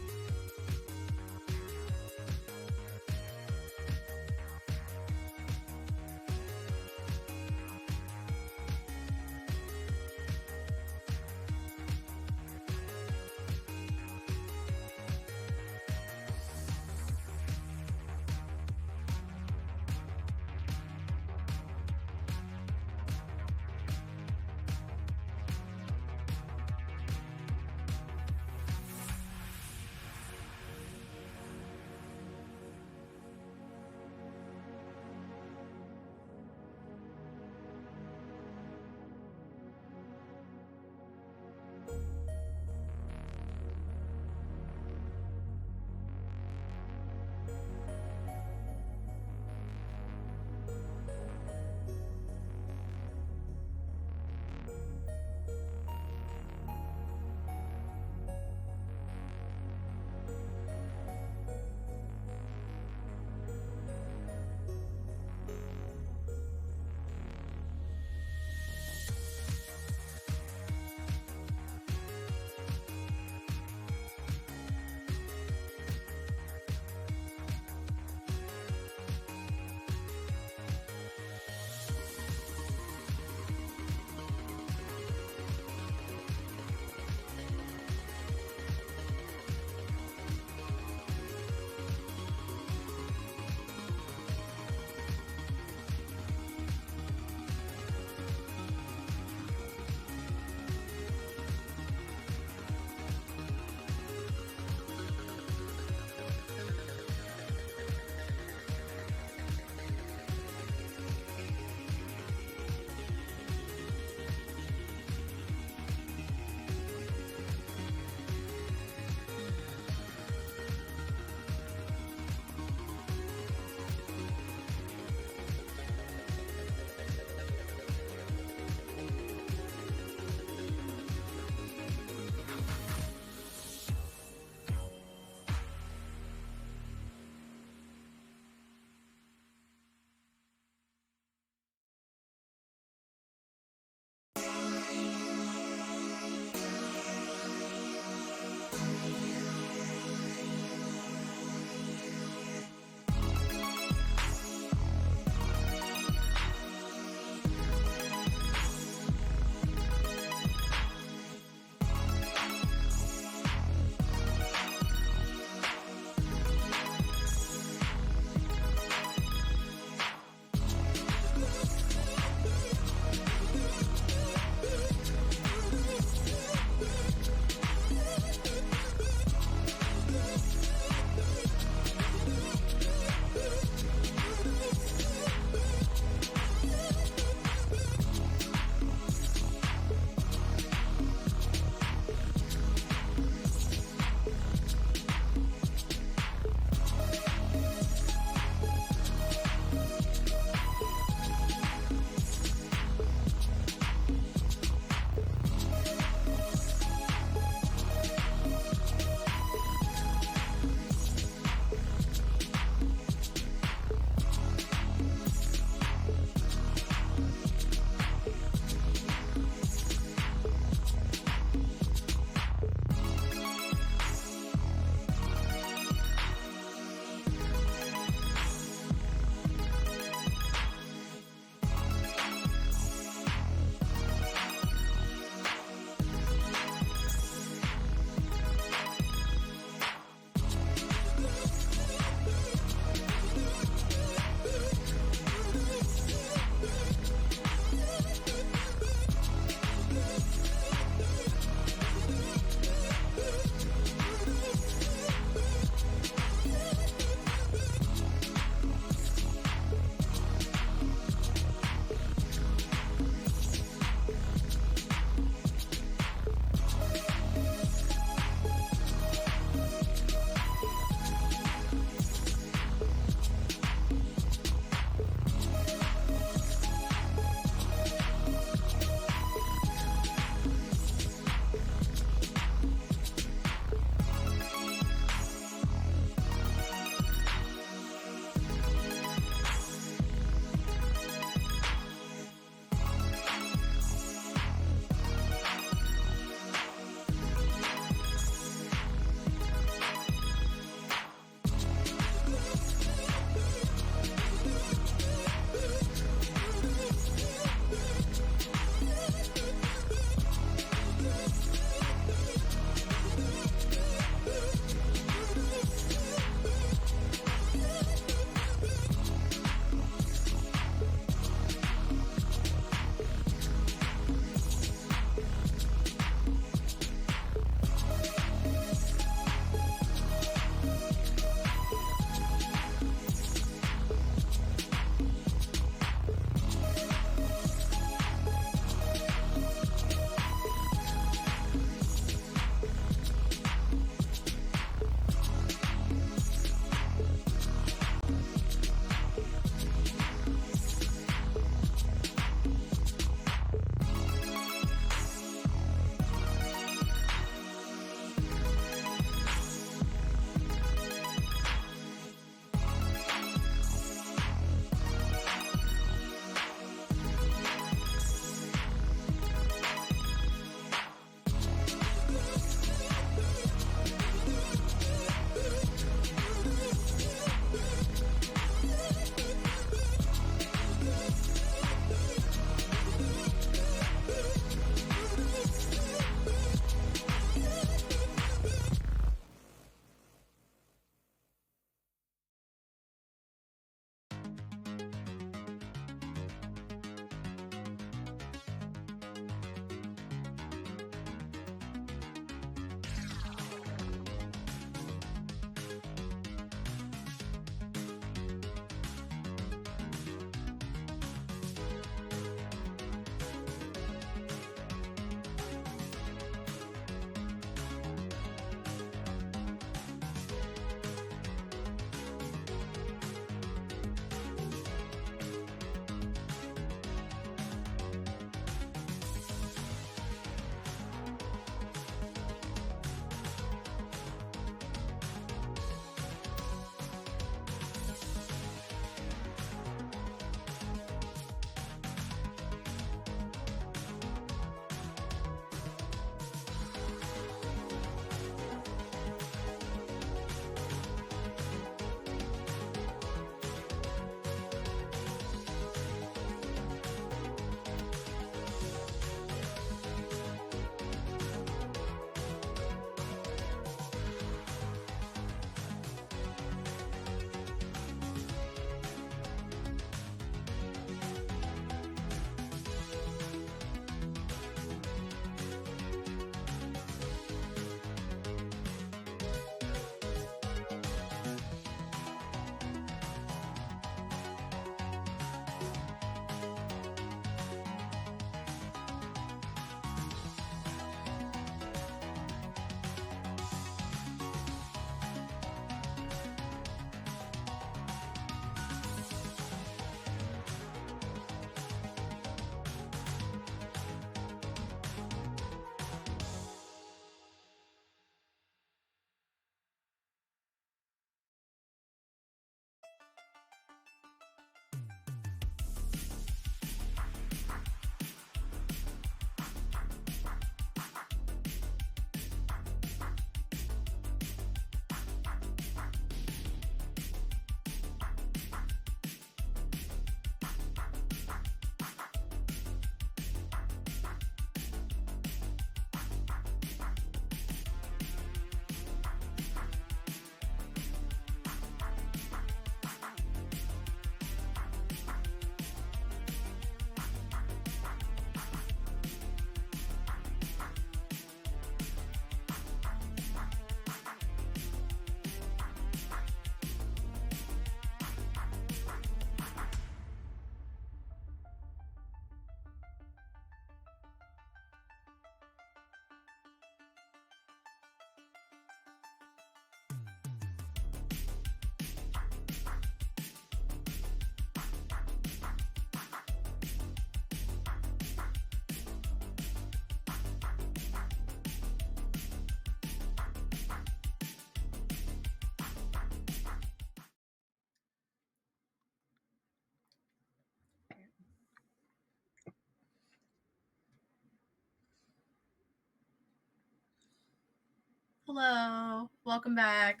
Hello, welcome back.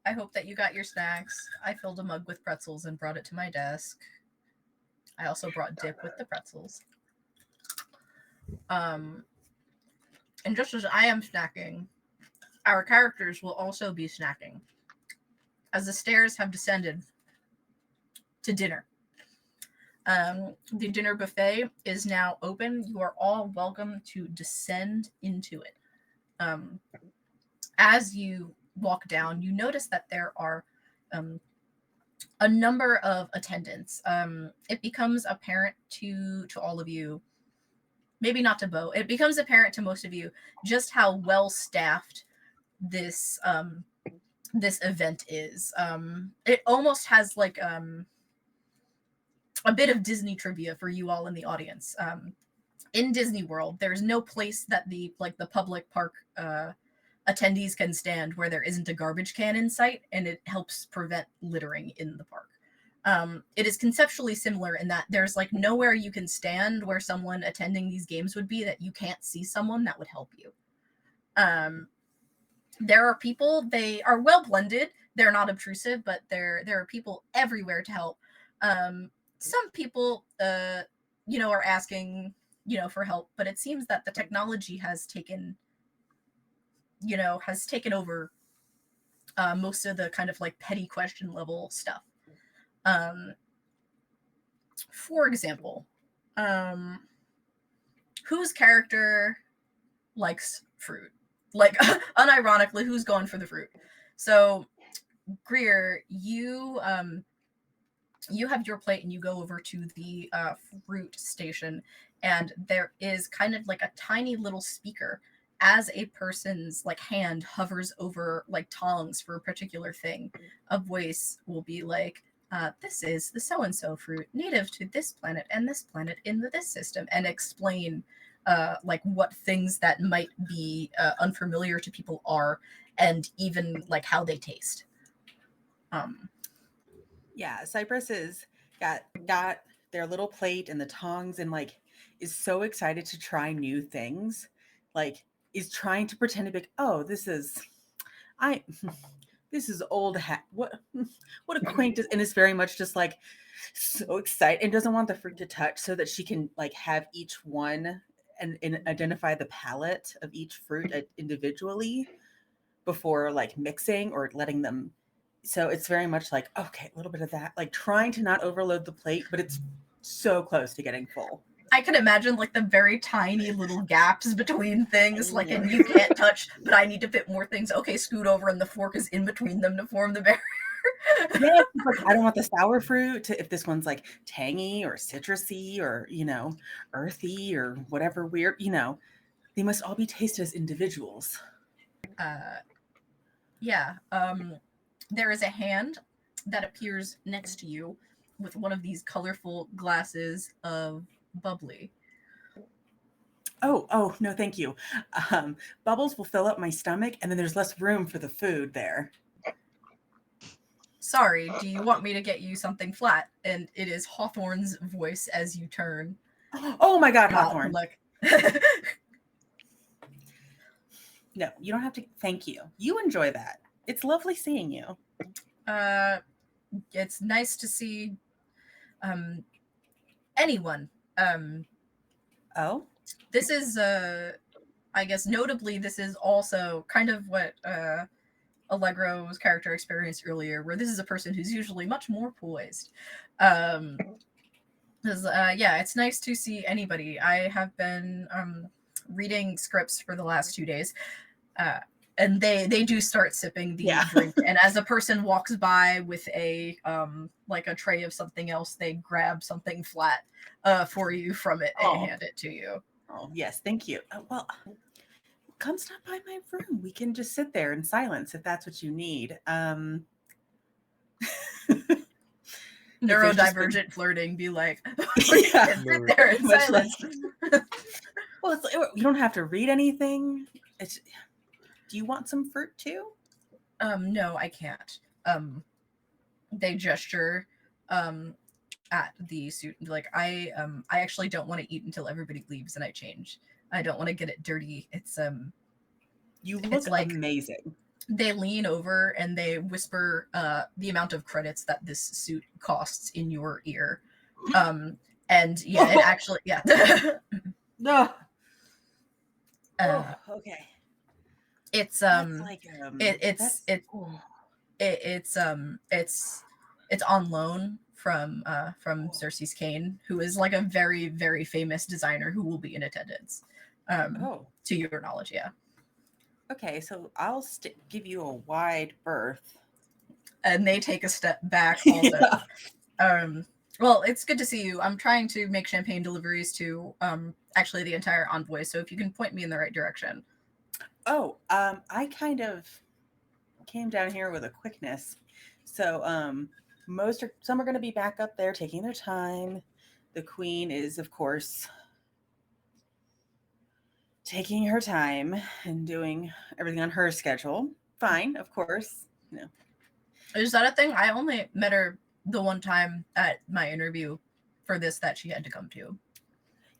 I hope that you got your snacks. I filled a mug with pretzels and brought it to my desk. I also brought dip with the pretzels. And just as I am snacking, our characters will also be snacking. As the stairs have descended to dinner. The dinner buffet is now open. You are all welcome to descend into it. As you walk down, you notice that there are a number of attendants. It becomes apparent to all of you, maybe not to Bo, it becomes apparent to most of you just how well staffed this this event is. It almost has like a bit of Disney trivia for you all in the audience. In Disney World, there's no place that the public park attendees can stand where there isn't a garbage can in sight, and it helps prevent littering in the park. It is conceptually similar in that there's like nowhere you can stand where someone attending these games would be that you can't see someone that would help you. There are people, they are well blended, they're not obtrusive, but there are people everywhere to help. Some people, are asking, for help, but it seems that the technology has taken over most of the kind of like petty question level stuff. For example, whose character likes fruit? Like, unironically, who's going for the fruit? So, Greer, you have your plate and you go over to the fruit station, and there is kind of like a tiny little speaker as a person's like hand hovers over like tongs for a particular thing. A voice will be like, this is the so-and-so fruit native to this planet and this planet in this system, and explain like what things that might be unfamiliar to people are, and even like how they taste. Yeah, Cypress is got their little plate and the tongs, and like is so excited to try new things. Like is trying to pretend to be like, oh, this is old hat. What a quaint, and is very much just like so excited and doesn't want the fruit to touch, so that she can like have each one and identify the palate of each fruit individually before like mixing or letting them. So it's very much like, okay, a little bit of that, like trying to not overload the plate, but it's so close to getting full. I can imagine like the very tiny little gaps between things, like, and you can't touch, but I need to fit more things. Okay, scoot over, and the fork is in between them to form the barrier. Yeah, like, I don't want the sour fruit if this one's like tangy or citrusy or, earthy or whatever weird, they must all be tasted as individuals. Yeah. There is a hand that appears next to you with one of these colorful glasses of bubbly. Oh, no, thank you. Bubbles will fill up my stomach, and then there's less room for the food there. Sorry, do you want me to get you something flat? And it is Hawthorne's voice as you turn. Oh my God, Hawthorne. Look. No, you don't have to. Thank you. You enjoy that. It's lovely seeing you. It's nice to see anyone. Oh? This is I guess notably this is also kind of what Allegro's character experienced earlier, where this is a person who's usually much more poised. Yeah, it's nice to see anybody. I have been reading scripts for the last 2 days, and they do start sipping the drink. And as a person walks by with a like a tray of something else, they grab something flat for you from it and hand it to you. Oh yes, thank you. Well, come stop by my room. We can just sit there in silence if that's what you need. Neurodivergent flirting, be like, yeah, sit there in silence. Well, you don't have to read anything. Do you want some fruit too? No, I can't. They gesture at the suit, like, I actually don't want to eat until everybody leaves and I change. I don't want to get it dirty. It's You look It's like amazing. they lean over and they whisper the amount of credits that this suit costs in your ear. And yeah, it actually, yeah. No. uh, Okay. it's That's like it's on loan from Cersei's Kane, who is like a very, very famous designer who will be in attendance. To your knowledge, yeah. Okay, so I'll give you a wide berth. And they take a step back also. Well, it's good to see you. I'm trying to make champagne deliveries to actually the entire envoy, so if you can point me in the right direction. Oh, I kind of came down here with a quickness. So some are going to be back up there taking their time. The queen is, of course, taking her time and doing everything on her schedule. Fine, of course. You know. Is that a thing? I only met her the one time at my interview for this that she had to come to.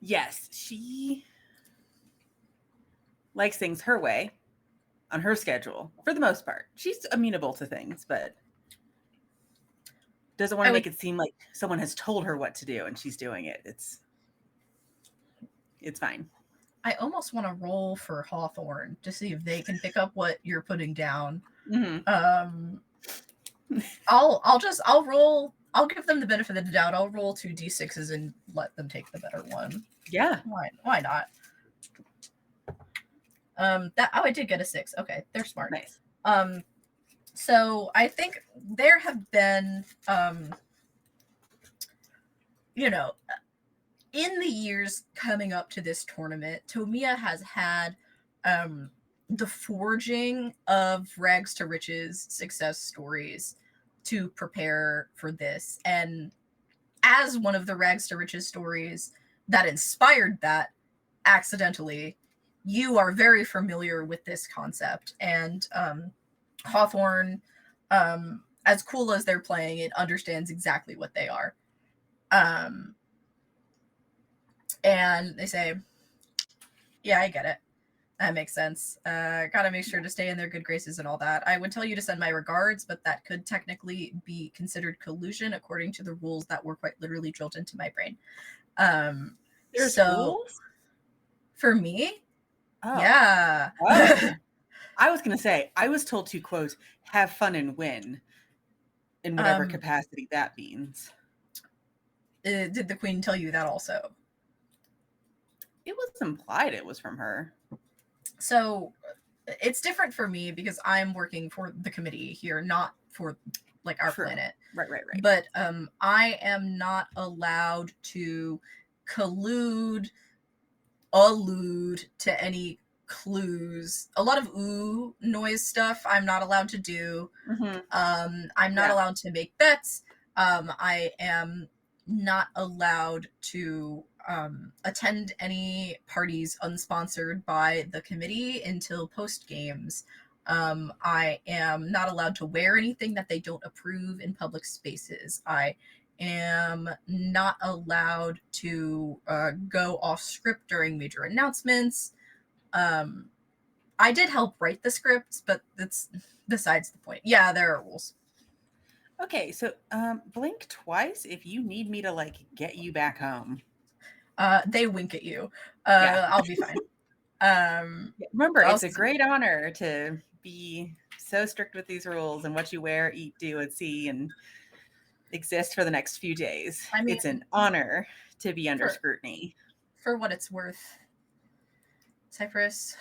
Yes, she likes things her way on her schedule for the most part. She's amenable to things, but doesn't want to make it seem like someone has told her what to do and she's doing it. It's fine. I almost want to roll for Hawthorne to see if they can pick up what you're putting down. Mm-hmm. I'll roll. I'll give them the benefit of the doubt. I'll roll 2 d6s and let them take the better one. Yeah. Why not? I did get a 6. Okay, they're smart. Nice. So I think there have been in the years coming up to this tournament, Tomia has had the forging of rags to riches success stories to prepare for this. And as one of the rags to riches stories that inspired that accidentally, you are very familiar with this concept. And Hawthorne, as cool as they're playing it, understands exactly what they are. And they say, yeah, I get it. That makes sense. Gotta make sure to stay in their good graces and all that. I would tell you to send my regards, but that could technically be considered collusion according to the rules that were quite literally drilled into my brain. There's rules? For me? Oh. Yeah. Oh. I was going to say, I was told to, quote, have fun and win in whatever capacity that means. Did the queen tell you that also? It was implied it was from her. So it's different for me because I'm working for the committee here, not for like our planet. Right. But I am not allowed to allude to any clues. A lot of ooh noise stuff I'm not allowed to do. Mm-hmm. I'm not allowed to make bets. I am not allowed to attend any parties unsponsored by the committee until post games. I am not allowed to wear anything that they don't approve in public spaces. I am not allowed to go off script during major announcements. I did help write the scripts, but that's besides the point. Yeah, there are rules. Okay, so blink twice if you need me to like get you back home. They wink at you. I'll be fine. Remember, it's a great honor to be so strict with these rules and what you wear, eat, do, and see, and exist for the next few days. I mean, it's an honor to be under scrutiny. For what it's worth, Cypress,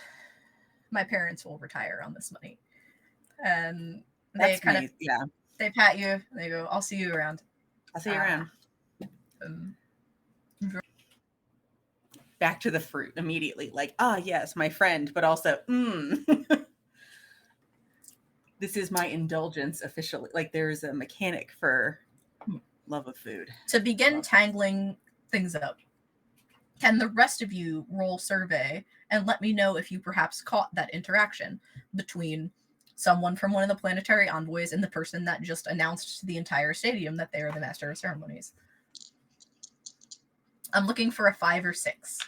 my parents will retire on this money. And they kind of, they pat you, and they go, I'll see you around. I'll see you around. Back to the fruit immediately. Like, yes, my friend, but also, this is my indulgence officially. Like, there's a mechanic for love of food. To begin tangling things up, can the rest of you roll survey and let me know if you perhaps caught that interaction between someone from one of the planetary envoys and the person that just announced to the entire stadium that they are the master of ceremonies? I'm looking for a 5 or 6.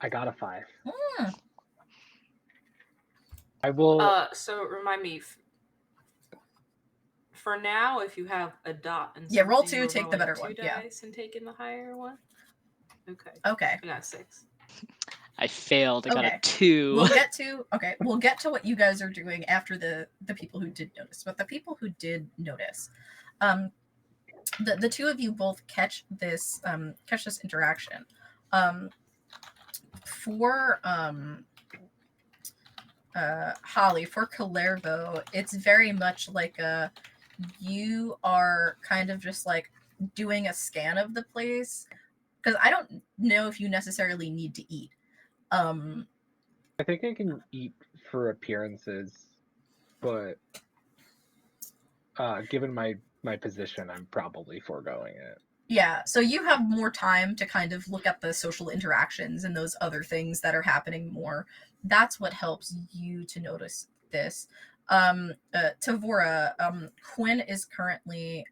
I got a 5. I will. So remind me. For now, if you have a dot and Yeah, roll something, 2, we're take the rolling better 2 one. Yeah. dice and taking the higher one. Okay. Okay. I got 6. I failed. I got a Okay. 2. We'll get to what you guys are doing after the people who did notice. But the people who did notice, the two of you both catch this interaction. For Holly, for Calervo, it's very much like you are kind of just like doing a scan of the place, because I don't know if you necessarily need to eat. I think I can eat for appearances, but given my position, I'm probably foregoing it. Yeah, so you have more time to kind of look at the social interactions and those other things that are happening more. That's what helps you to notice this. Tavora, Quinn is currently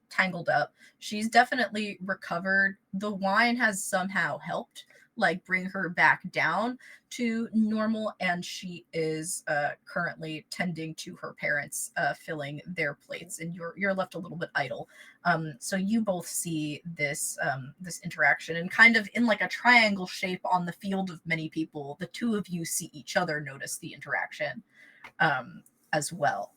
tangled up. She's definitely recovered. The wine has somehow helped, like, bring her back down to normal, and she is currently tending to her parents, filling their plates, and you're left a little bit idle. So you both see this this interaction, and kind of in like a triangle shape on the field of many people, the two of you see each other notice the interaction as well.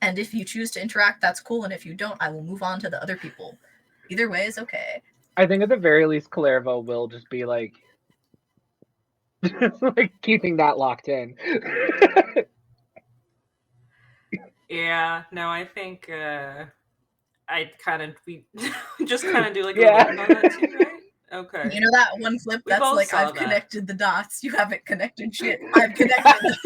And if you choose to interact, that's cool, and if you don't, I will move on to the other people. Either way is okay. I think at the very least, Calervo will just be like, like keeping that locked in. Yeah, no, I think I'd kind of we just kind of do like Yeah. a little on that too, right? Okay. You know that one flip We that's both like, saw I've that. connected the dots. You haven't connected shit. I've connected.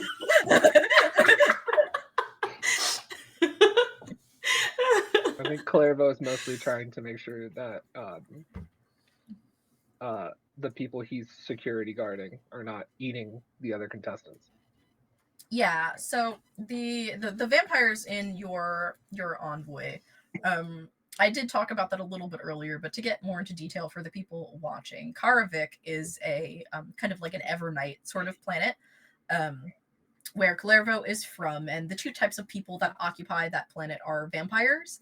I think Calervo is mostly trying to make sure that the people he's security guarding are not eating the other contestants. Yeah, so the vampires in your envoy, I did talk about that a little bit earlier, but to get more into detail for the people watching, Karavik is a kind of like an Evernight sort of planet, where Calervo is from, and the two types of people that occupy that planet are vampires,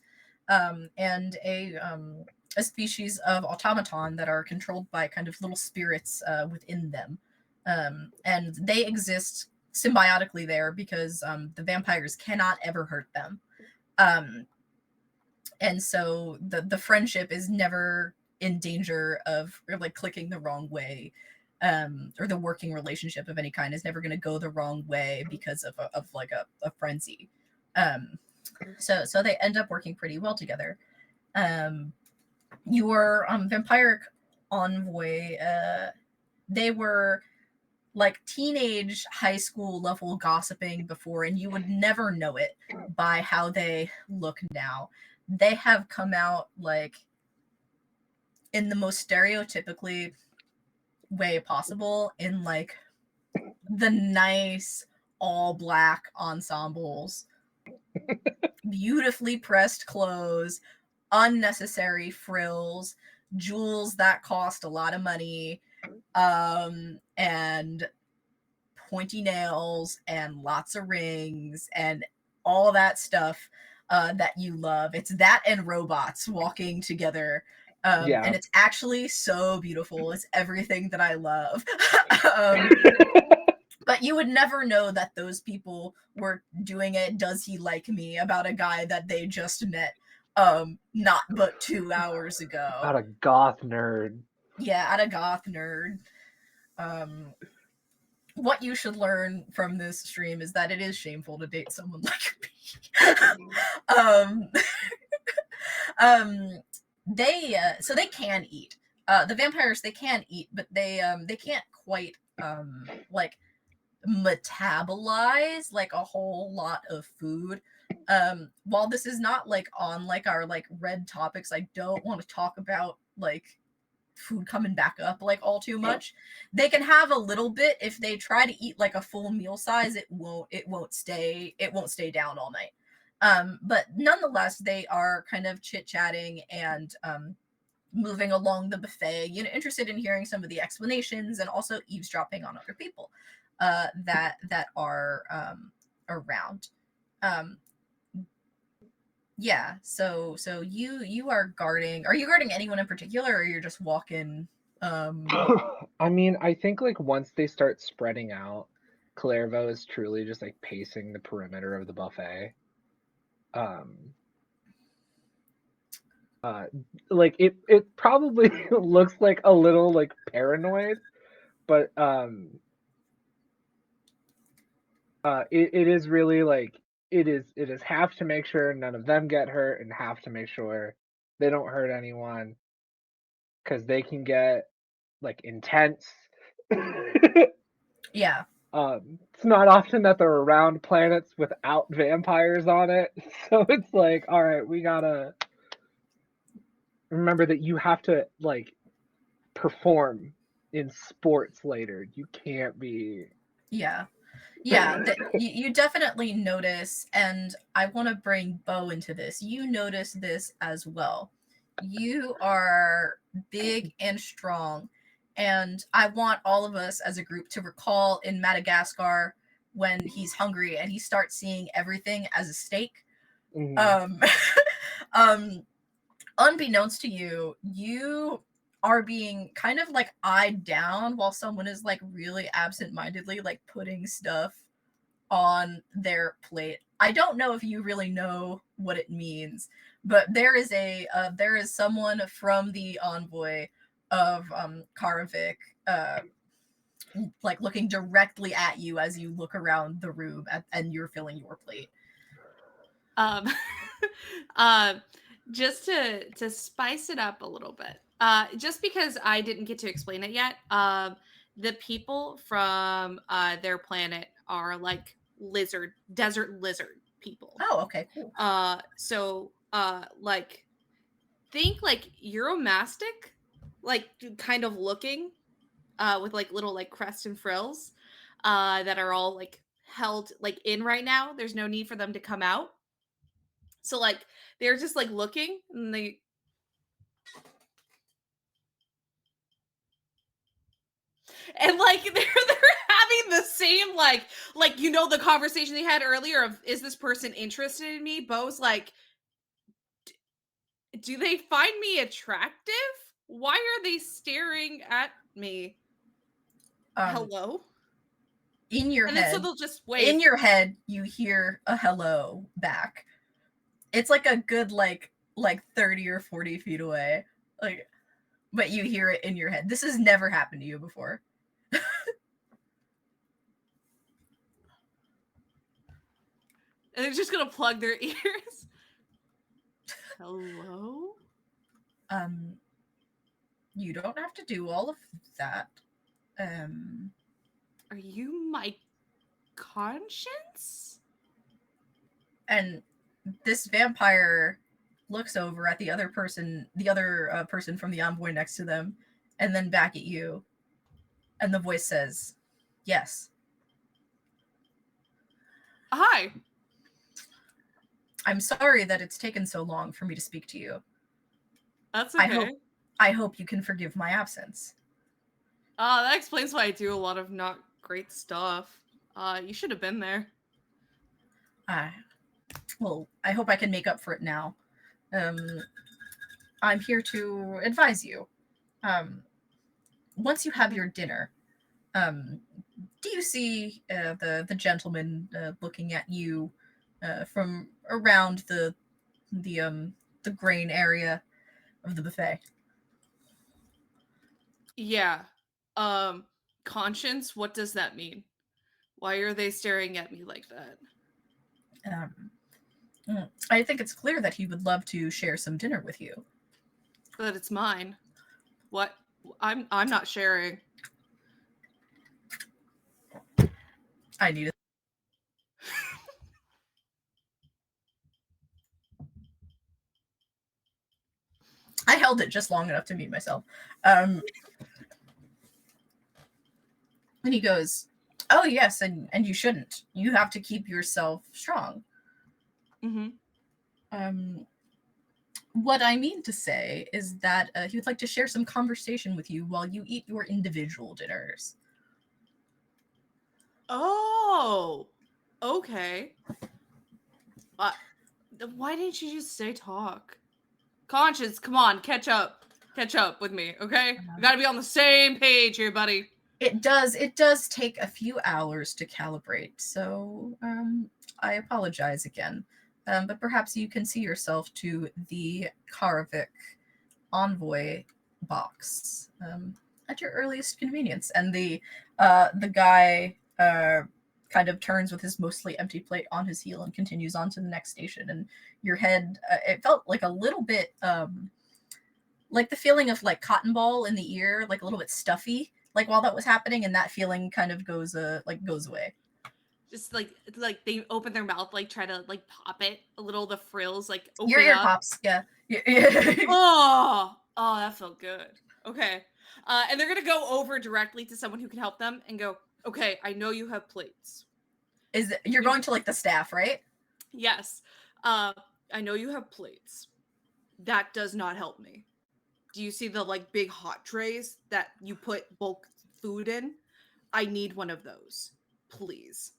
and a species of automaton that are controlled by kind of little spirits within them, and they exist symbiotically there because the vampires cannot ever hurt them, and so the friendship is never in danger of, or like, clicking the wrong way, or the working relationship of any kind is never going to go the wrong way because of like a frenzy. So they end up working pretty well together. Your vampiric envoy, they were like teenage high school level gossiping before, and you would never know it by how they look now. They have come out like in the most stereotypically way possible, in like the nice all black ensembles, beautifully pressed clothes, unnecessary frills, jewels that cost a lot of money, and pointy nails and lots of rings and all that stuff that you love. It's that and robots walking together. Yeah. And it's actually so beautiful. It's everything that I love. But you would never know that those people were doing it. Does he like me? About a guy that they just met not but 2 hours ago. Not a goth nerd. Yeah, at a goth nerd. What you should learn from this stream is that it is shameful to date someone like me. So they can eat. The vampires, they can eat, but they can't quite like metabolize like a whole lot of food. While this is not like on like our like red topics, I don't want to talk about like food coming back up like all too much. They can have a little bit. If they try to eat like a full meal size, it won't stay down all night. But nonetheless, they are kind of chit-chatting and moving along the buffet, interested in hearing some of the explanations and also eavesdropping on other people that are around. Yeah, so you are guarding. Are you guarding anyone in particular, or you're just walking? I mean, I think like once they start spreading out, Clairvaux is truly just like pacing the perimeter of the buffet. Like it probably looks like a little like paranoid, but it is really like it is half to make sure none of them get hurt and half to make sure they don't hurt anyone, because they can get like intense. Yeah. It's not often that they're around planets without vampires on it, so it's like, all right, we gotta remember that you have to like perform in sports later. You can't be. Yeah. You definitely notice, and I want to bring Bo into this. You notice this as well. You are big and strong, and I want all of us as a group to recall in Madagascar when he's hungry and he starts seeing everything as a steak. Mhm. Unbeknownst to you, you are being kind of like eyed down while someone is like really absent-mindedly like putting stuff on their plate. I don't know if you really know what it means, but there is someone from the envoy of Karavik like looking directly at you as you look around the room and you're filling your plate. Um, just to spice it up a little bit, just because I didn't get to explain it yet, the people from their planet are like desert lizard people. Oh, okay, cool. So like think like Euromastic, like kind of looking, with like little like crests and frills, that are all like held like in right now. There's no need for them to come out. So like they're just like looking and like they're having the same like the conversation they had earlier of, is this person interested in me? Bo's like, do they find me attractive? Why are they staring at me? Hello? In your And head, then so they'll just wait. in your head, you hear a hello back. It's like a good like 30 or 40 feet away. Like, but you hear it in your head. This has never happened to you before. And they're just gonna plug their ears. Hello? You don't have to do all of that. Are you my conscience? And this vampire looks over at the other person from the envoy next to them, and then back at you. And the voice says, "Yes." Hi. I'm sorry that it's taken so long for me to speak to you. That's okay. I hope you can forgive my absence. That explains why I do a lot of not great stuff. You should have been there. Well, I hope I can make up for it now. I'm here to advise you. Once you have your dinner, do you see the gentleman looking at you from around the grain area of the buffet? Yeah. Conscience, what does that mean? Why are they staring at me like that? I think it's clear that he would love to share some dinner with you. But it's mine. What? I'm not sharing. I need it. I held it just long enough to mute myself. And he goes, "Oh yes, and you shouldn't. You have to keep yourself strong." Mm-hmm. What I mean to say is that he would like to share some conversation with you while you eat your individual dinners. Oh, okay. Why didn't you just say talk? Conscience, come on, catch up. Catch up with me, okay? We gotta be on the same page here, buddy. It does take a few hours to calibrate, so I apologize again. But perhaps you can see yourself to the Karavik envoy box at your earliest convenience. And the guy kind of turns with his mostly empty plate on his heel and continues on to the next station. And your head, it felt like a little bit like the feeling of like cotton ball in the ear, like a little bit stuffy, like while that was happening, and that feeling kind of goes away. Just like they open their mouth, like try to like pop it a little. The frills like open Your ear up. pops, yeah. Oh, that felt good. Okay, and they're gonna go over directly to someone who can help them and go. Okay, I know you have plates. You're going to like the staff, right? Yes. I know you have plates. That does not help me. Do you see the like big hot trays that you put bulk food in? I need one of those, please.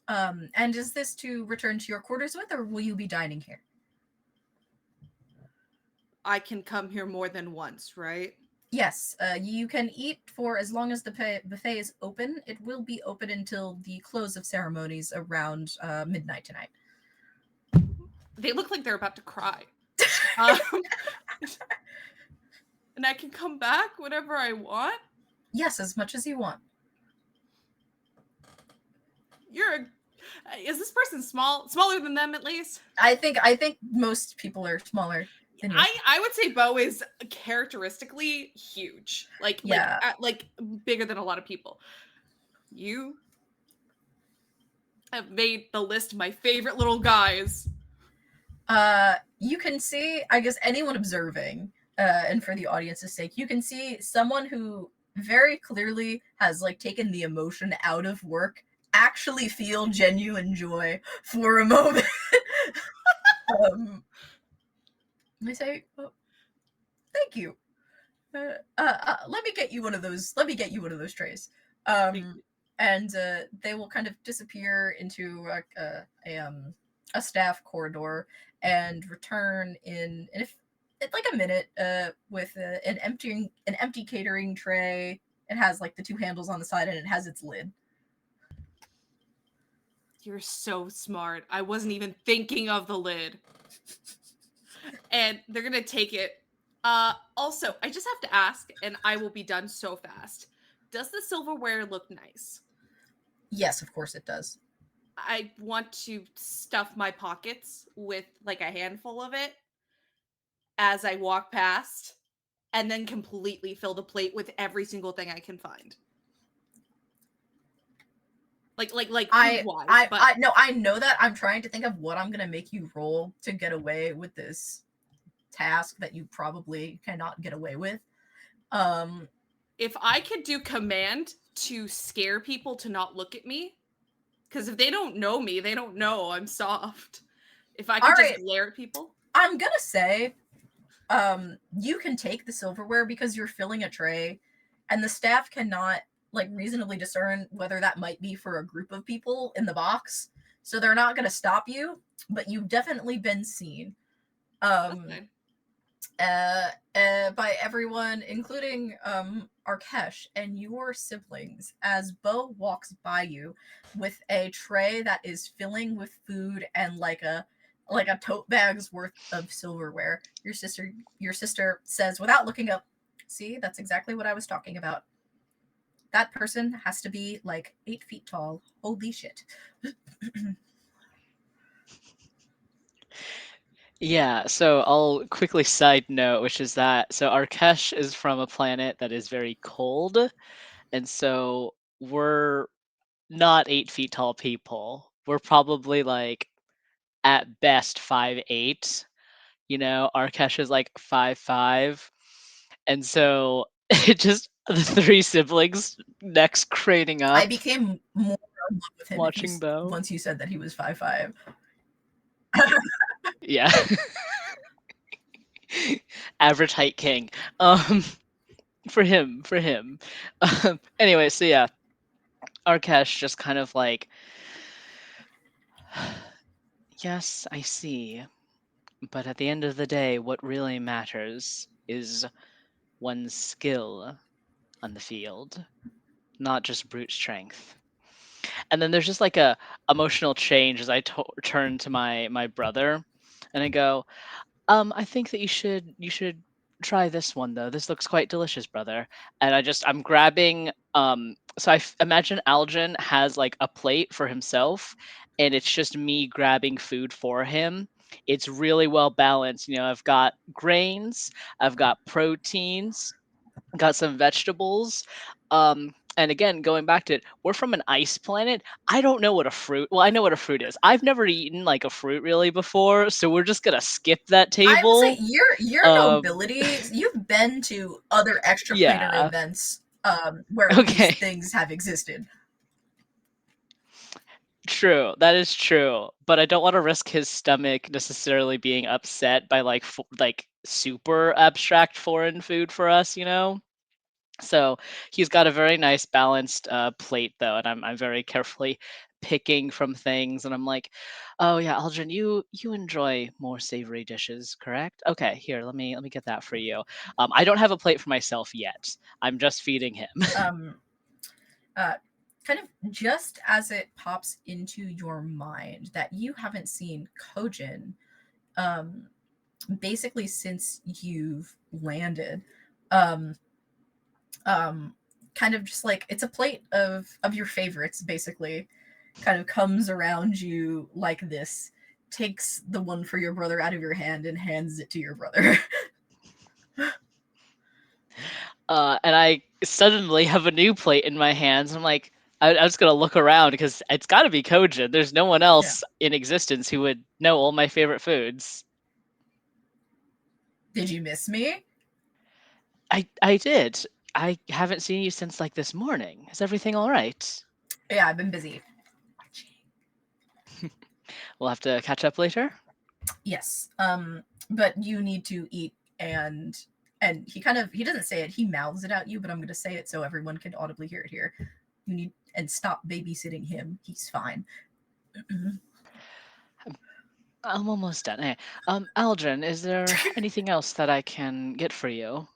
And is this to return to your quarters with, or will you be dining here? I can come here more than once, right? Yes, you can eat for as long as the buffet is open. It will be open until the close of ceremonies around midnight tonight. They look like they're about to cry. And I can come back whenever I want? Yes, as much as you want. Is this person smaller than them at least? I think most people are smaller than you. I would say Bo is characteristically huge. Like bigger than a lot of people. You have made the list of my favorite little guys. You can see, I guess, anyone observing, and for the audience's sake, you can see someone who very clearly has like taken the emotion out of work actually feel genuine joy for a moment. I say, oh, thank you. Let me get you one of those. Let me get you one of those trays. And they will kind of disappear into a staff corridor and return in like a minute with an empty catering tray. It has like the two handles on the side and it has its lid. You're so smart. I wasn't even thinking of the lid. And they're gonna take it. Also, I just have to ask, and I will be done so fast. Does the silverware look nice? Yes, of course it does. I want to stuff my pockets with like a handful of it as I walk past, and then completely fill the plate with every single thing I can find. Like food-wise, I know that. I'm trying to think of what I'm gonna make you roll to get away with this task that you probably cannot get away with. If I could do command to scare people to not look at me, because if they don't know me, they don't know I'm soft. If I could just glare at people, I'm gonna say, you can take the silverware because you're filling a tray, and the staff cannot like reasonably discern whether that might be for a group of people in the box, so they're not gonna stop you. But you've definitely been seen. By everyone, including Arkesh and your siblings, as Bo walks by you with a tray that is filling with food and like a tote bag's worth of silverware. Your sister says without looking up, "See, that's exactly what I was talking about. That person has to be like 8 feet tall. Holy shit." Yeah, so I'll quickly side note, which is that so Arkesh is from a planet that is very cold, and so we're not 8 feet tall people. We're probably like at best 5'8". Arkesh is like 5'5", and so it just the three siblings necks craning up. I became more in love with him watching Bo once you said that he was 5'5". Yeah. Average height king. For him, for him. Anyway, so yeah, Arkesh just kind of like, yes, I see. But at the end of the day, what really matters is one's skill on the field, not just brute strength. And then there's just like a emotional change as I turn to my brother, and I go, I think that you should try this one though. This looks quite delicious, brother. And I'm grabbing so imagine Algin has like a plate for himself and it's just me grabbing food for him. It's really well balanced. I've got grains, I've got proteins, got some vegetables. And again, going back to it, we're from an ice planet. I don't know what a fruit. Well, I know what a fruit is. I've never eaten like a fruit really before, so we're just gonna skip that I will say table. your Um, nobility. You've been to other extra planar yeah. events where these Okay. things have existed. True. That is true. But I don't want to risk his stomach necessarily being upset by like super abstract foreign food for us. So he's got a very nice balanced plate though, and I'm very carefully picking from things, and I'm like, oh yeah, Aldrin, you enjoy more savory dishes, correct? Okay, here, let me get that for you. I don't have a plate for myself yet. I'm just feeding him. Um, uh, kind of just as it pops into your mind that you haven't seen Kojin, um, basically since you've landed, um, um, kind of just like it's a plate of your favorites, basically, kind of comes around you like this, takes the one for your brother out of your hand and hands it to your brother. And I suddenly have a new plate in my hands. I'm like, I was gonna look around because it's got to be Kojin. There's no one Yeah. else in existence who would know all my favorite foods. Did you miss me? I did. I haven't seen you since like this morning. Is everything all right? Yeah, I've been busy. We'll have to catch up later. Yes. But you need to eat, and he doesn't say it, he mouths it at you, but I'm gonna say it so everyone can audibly hear it here. You need and stop babysitting him. He's fine. I'm almost done. Hey, Aldrin, is there anything else that I can get for you?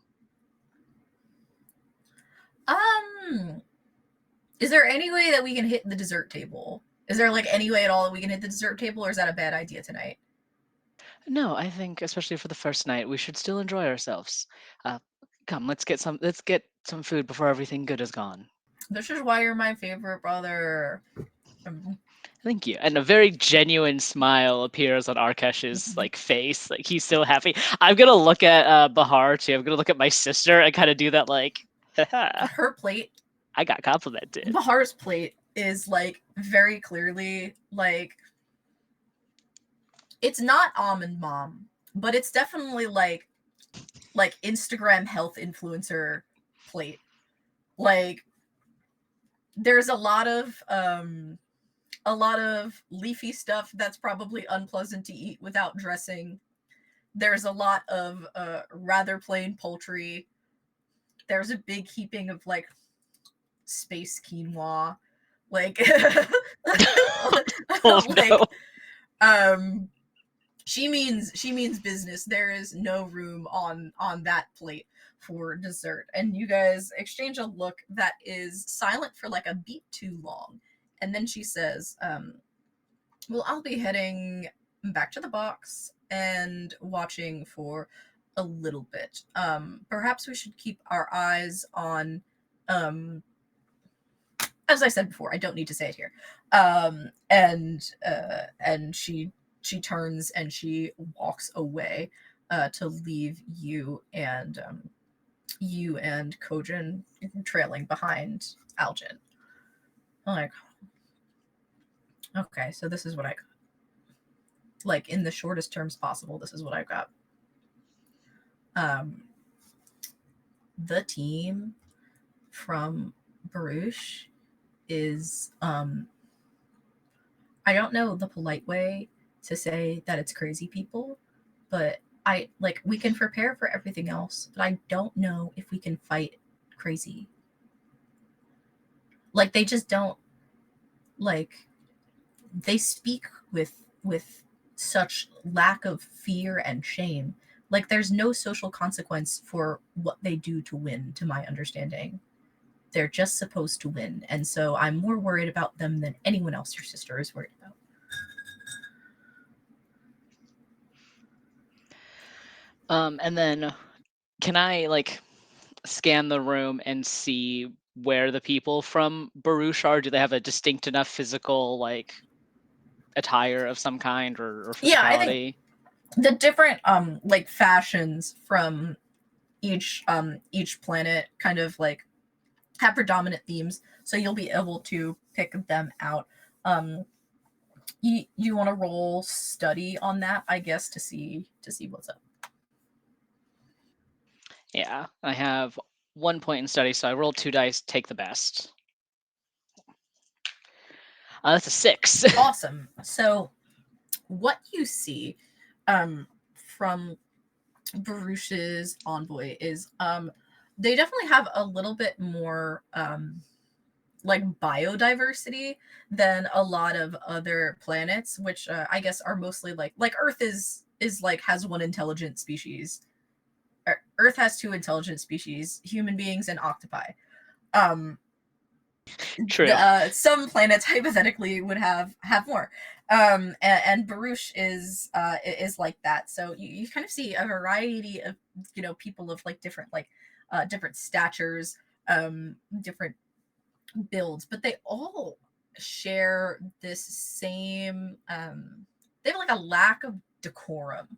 um is there any way that we can hit the dessert table? Is there like any way at all that we can hit the dessert table, or is that a bad idea tonight? No, I think especially for the first night, we should still enjoy ourselves. Uh, Come, let's get some food before everything good is gone. This is why you're my favorite brother. Thank you. And a very genuine smile appears on Arkesh's like face. Like he's so happy. I'm gonna look at Bahar too. I'm gonna look at my sister and kind of do that like, haha, Her plate, I got complimented. Bahar's plate, is like very clearly like it's not almond mom, but it's definitely like Instagram health influencer plate. Like there's a lot of leafy stuff that's probably unpleasant to eat without dressing. There's a lot of rather plain poultry. There's a big heaping of like space quinoa. Like Oh like no. um she means business. There is no room on that plate for dessert. And you guys exchange a look that is silent for like a beat too long. And then she says, well, I'll be heading back to the box and watching for a little bit. Perhaps we should keep our eyes on, um, as I said before, I don't need to say it here. And she turns and she walks away to leave you and Kojin trailing behind Algin. I'm like, okay, so this is what I like in the shortest terms possible. This is what I got. Um, the team from Baruch is I don't know the polite way to say that it's crazy people, but we can prepare for everything else, but I don't know if we can fight crazy. Like they just don't like they speak with such lack of fear and shame. Like there's no social consequence for what they do to win, to my understanding. They're just supposed to win. And so I'm more worried about them than anyone else your sister is worried about. And then can I like scan the room and see where the people from Baruch are? Do they have a distinct enough physical like attire of some kind or Yeah, I think physicality? the different like fashions from each planet kind of like have predominant themes, so you'll be able to pick them out. You want to roll study on that, I guess, to see what's up. Yeah, I have 1 point in study, so I roll 2 dice, take the best. That's a 6. Awesome. So what you see from Baruch's envoy is they definitely have a little bit more like biodiversity than a lot of other planets, which I guess are mostly like Earth is like has one intelligent species. Earth has two intelligent species, human beings and octopi. True. Some planets hypothetically would have more. And Baruch is like that. So you kind of see a variety of people of like different different statures, different builds, but they all share this same they have like a lack of decorum,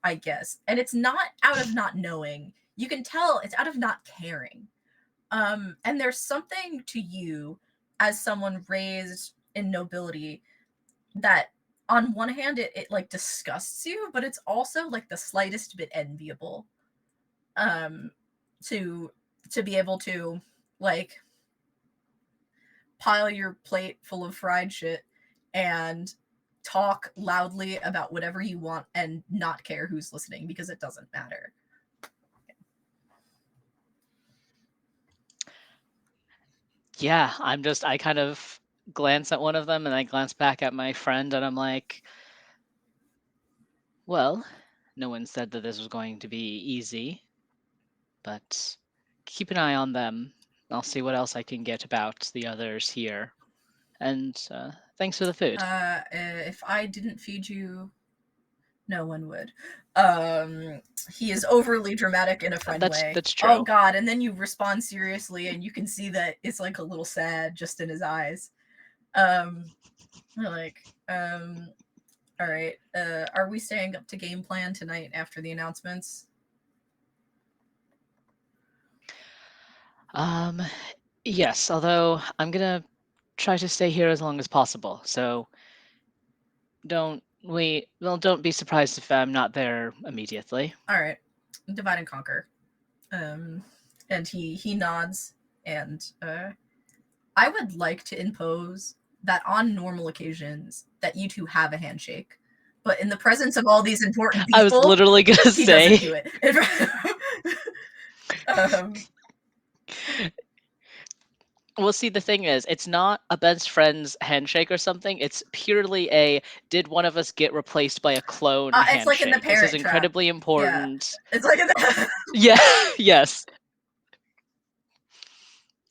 I guess. And it's not out of not knowing. You can tell it's out of not caring. And there's something to you as someone raised in nobility that on one hand it like disgusts you, but it's also like the slightest bit enviable. To be able to like pile your plate full of fried shit and talk loudly about whatever you want and not care who's listening because it doesn't matter. Yeah, I kind of glance at one of them and I glance back at my friend and I'm like, well, no one said that this was going to be easy, but keep an eye on them. I'll see what else I can get about the others here. And thanks for the food. If I didn't feed you, no one would. He is overly dramatic in a friend way. That's true. Oh God! And then you respond seriously, and you can see that it's like a little sad just in his eyes. Like, all right. Are we staying up to game plan tonight after the announcements? Yes, although I'm gonna try to stay here as long as possible. So don't be surprised if I'm not there immediately. All right. Divide and conquer. And he nods, and I would like to impose that on normal occasions that you two have a handshake, but in the presence of all these important people, I was literally gonna he say. doesn't do it. Well, see, the thing is, it's not a best friend's handshake or something. It's purely a did one of us get replaced by a clone handshake. It's like in the This Parent is incredibly Trap. important. Yeah. It's like in the Yeah, yes.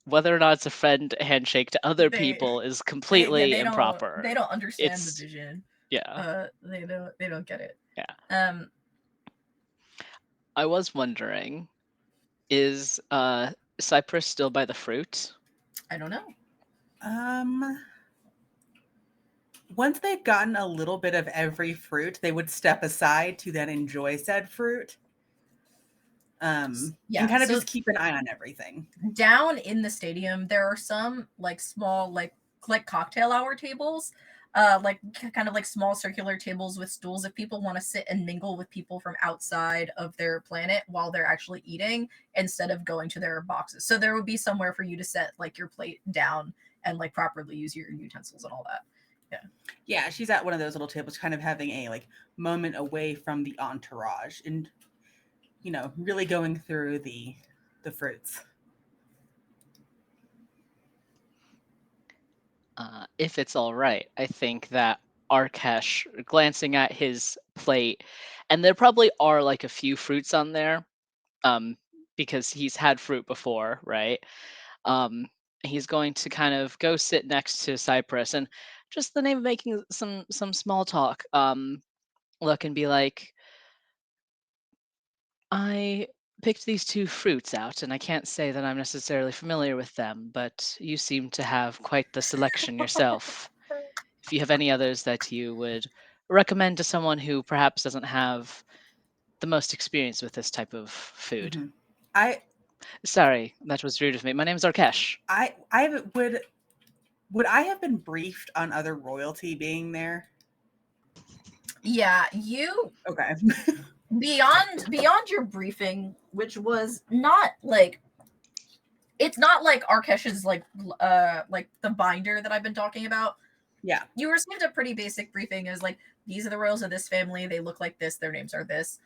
Whether or not it's a friend handshake to other people is completely improper. They don't understand the vision. Yeah. They don't get it. Yeah. I was wondering, is Cypress still by the fruit? I don't know. Once they've gotten a little bit of every fruit, they would step aside to then enjoy said fruit. And kind of just keep an eye on everything. Down in the stadium, there are some like small like cocktail hour tables, like kind of like small circular tables with stools if people want to sit and mingle with people from outside of their planet while they're actually eating instead of going to their boxes. So there would be somewhere for you to set like your plate down and like properly use your utensils and all that. Yeah, she's at one of those little tables, kind of having a like moment away from the entourage, and really going through the fruits. If it's all right, I think that Arkesh, glancing at his plate, and there probably are like a few fruits on there, because he's had fruit before, right? Um, he's going to kind of go sit next to Cypress, and just the name of making some small talk, look and be like, I picked these two fruits out, and I can't say that I'm necessarily familiar with them, but you seem to have quite the selection yourself. If you have any others that you would recommend to someone who perhaps doesn't have the most experience with this type of food. Mhm. I Sorry, that was rude of me. My name is Arkesh. would I have been briefed on other royalty being there? Yeah, you Okay. beyond your briefing, which was not like it's not like Arkesh's like the binder that I've been talking about. Yeah. You received a pretty basic briefing as like these are the royals of this family, they look like this, their names are this.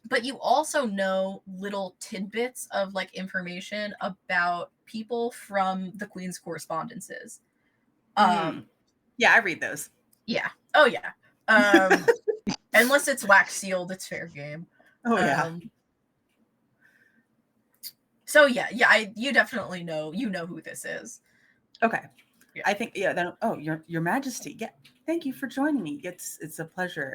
But you also know little tidbits of like information about people from the Queen's correspondences. Yeah, I read those. Yeah. Oh yeah. Unless it's wax sealed, it's fair game. Oh yeah. So yeah, you definitely know who this is. Okay. Yeah. I think then your Majesty. Yeah. Thank you for joining me. It's a pleasure.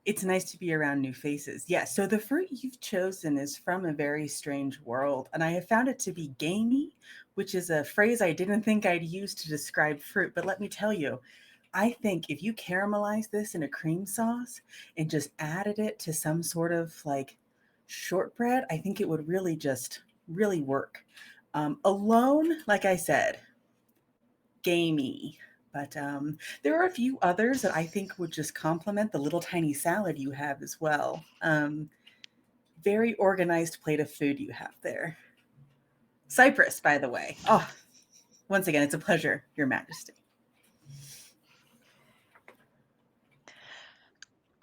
It's nice to be around new faces. Yeah, so the fruit you've chosen is from a very strange world, and I have found it to be gamey, which is a phrase I didn't think I'd use to describe fruit. But let me tell you, I think if you caramelize this in a cream sauce and just added it to some sort of like shortbread, I think it would really work. Alone, like I said, gamey. But there are a few others that I think would just complement the little tiny salad you have as well. Very organized plate of food you have there. Cypress, by the way. Oh, once again, it's a pleasure, Your Majesty.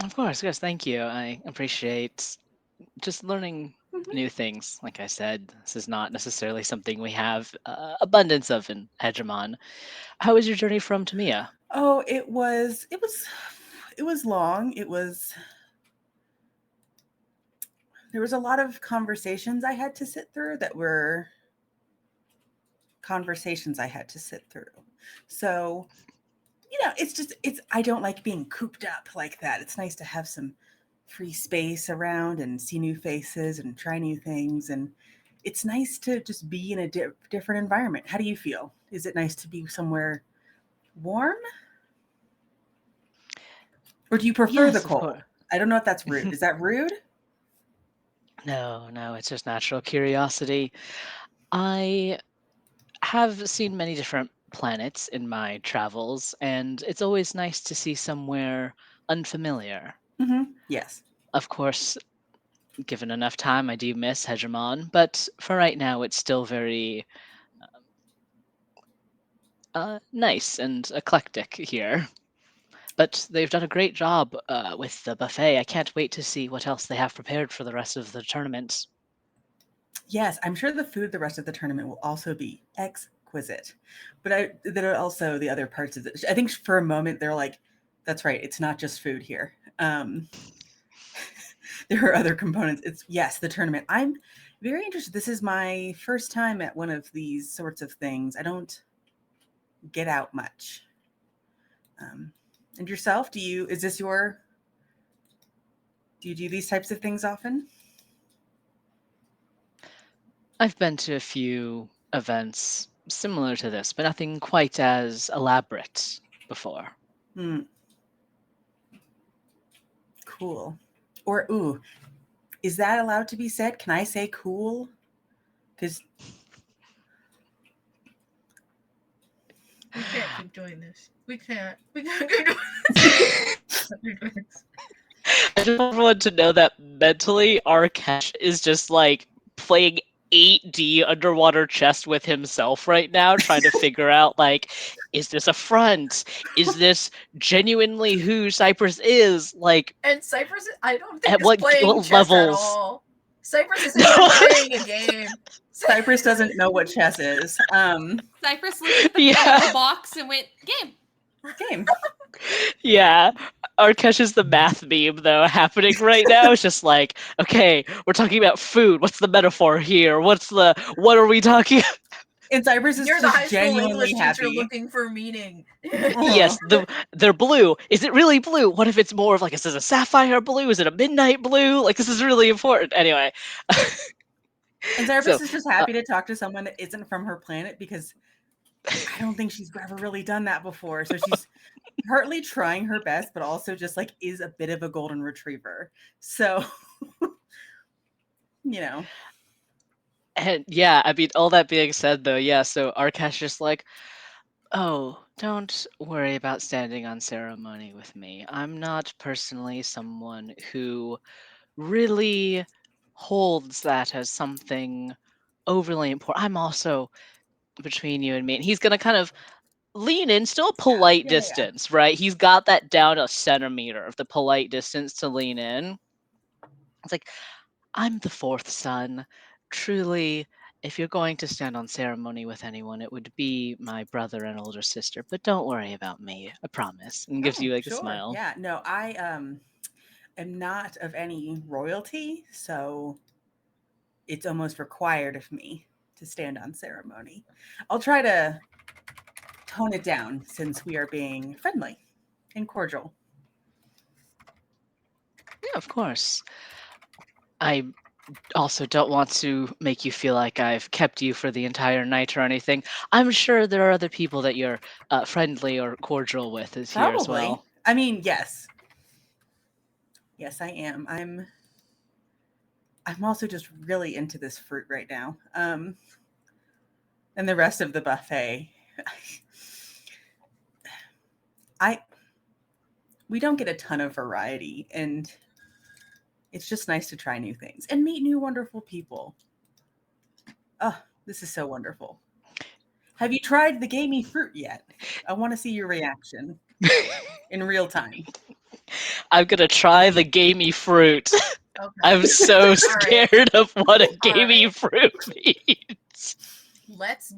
Of course, yes, thank you. I appreciate just learning new things. Like I said, this is not necessarily something we have abundance of in Hegemon. How was your journey from Tamia? Oh, it was long. There was a lot of conversations I had to sit through So, I don't like being cooped up like that. It's nice to have some free space around and see new faces and try new things. And it's nice to just be in a different environment. How do you feel? Is it nice to be somewhere warm? Or do you prefer Yes, the of cold? course. I don't know if that's rude. Is that rude? No, it's just natural curiosity. I have seen many different planets in my travels, and it's always nice to see somewhere unfamiliar. Yes. Of course, given enough time, I do miss Hegemon, but for right now, it's still very nice and eclectic here. But they've done a great job with the buffet. I can't wait to see what else they have prepared for the rest of the tournament. Yes, I'm sure the food the rest of the tournament will also be exquisite. But there are also the other parts of it. I think for a moment they're like, that's right, it's not just food here. There are other components. Yes, the tournament. I'm very interested. This is my first time at one of these sorts of things. I don't get out much. And yourself, do you do these types of things often? I've been to a few events similar to this, but nothing quite as elaborate before. Cool. Or is that allowed to be said? Can I say cool? Because we can't keep doing this. We can't keep doing this. I just want everyone to know that mentally, Arkesh is just like playing 8D underwater chest with himself right now, trying to figure out, like, is this a front? Is this genuinely who Cypress is? Like, And Cypress, I don't think at is playing what chess at levels? all. Cypress isn't even playing a game. Cypress doesn't know what chess is. Cypress looked at the Yeah. the box and went, game. Game. Yeah. Arkesh is the math meme, though, happening right now. It's just like, okay, we're talking about food. What's the metaphor here? What are we talking? And Cypress is You're the just high school genuinely English teacher happy. looking for meaning. Yes, they're blue. Is it really blue? What if it's more of like, is this a sapphire blue? Is it a midnight blue? Like, this is really important. Anyway. And Cypress So, is just happy to talk to someone that isn't from her planet because I don't think she's ever really done that before. So she's partly trying her best, but also just like is a bit of a golden retriever. So, you know. and yeah, I mean, all that being said, though, yeah, so Arkesh just like, oh, don't worry about standing on ceremony with me. I'm not personally someone who really holds that as something overly important. I'm also between you and me. And he's going to kind of lean in, still a polite Yeah. distance, right? He's got that down a centimeter of the polite distance to lean in. It's like, I'm the fourth son. Truly, if you're going to stand on ceremony with anyone, it would be my brother and older sister. But don't worry about me, I promise. And gives you like a Sure. smile. Yeah. No, I am not of any royalty, so it's almost required of me to stand on ceremony. I'll try to tone it down since we are being friendly and cordial. Yeah, of course. I also don't want to make you feel like I've kept you for the entire night or anything. I'm sure there are other people that you're friendly or cordial with here as Probably. well. I mean, yes. Yes, I am. I'm also just really into this fruit right now. And the rest of the buffet. We don't get a ton of variety, and it's just nice to try new things and meet new wonderful people. Oh, this is so wonderful. Have you tried the gamey fruit yet? I want to see your reaction in real time. I'm gonna try the gamey fruit. Okay. I'm so scared of what a gamey right. fruit means. Let's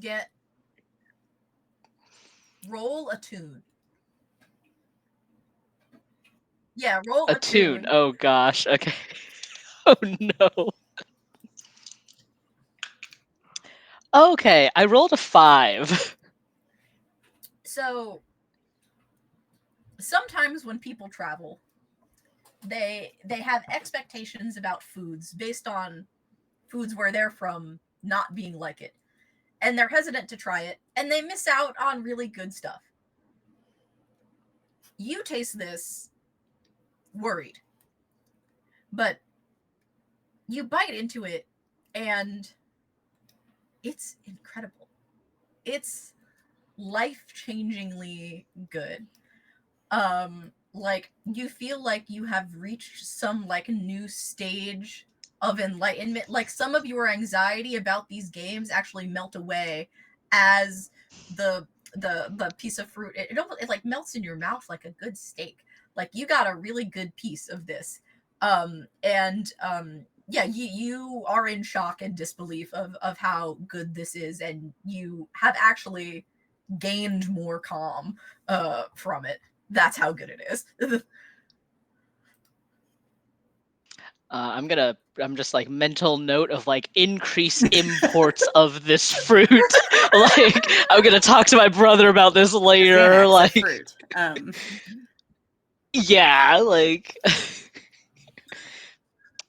roll a tune. Yeah, roll A tune. Oh gosh. Okay. Oh no. Okay, I rolled a 5. So sometimes when people travel, they have expectations about foods based on foods where they're from not being like it. And they're hesitant to try it, and they miss out on really good stuff. You taste this worried, but you bite into it, and it's incredible. It's life-changingly good. Like you feel like you have reached some like new stage of enlightenment. Like some of your anxiety about these games actually melt away as the piece of fruit it like melts in your mouth like a good steak. Like you got a really good piece of this. Yeah, you are in shock and disbelief of how good this is, and you have actually gained more calm from it. That's how good it is. I'm just like mental note of like increase imports of this fruit. Like I'm gonna talk to my brother about this later. Xanax Like of fruit. yeah, like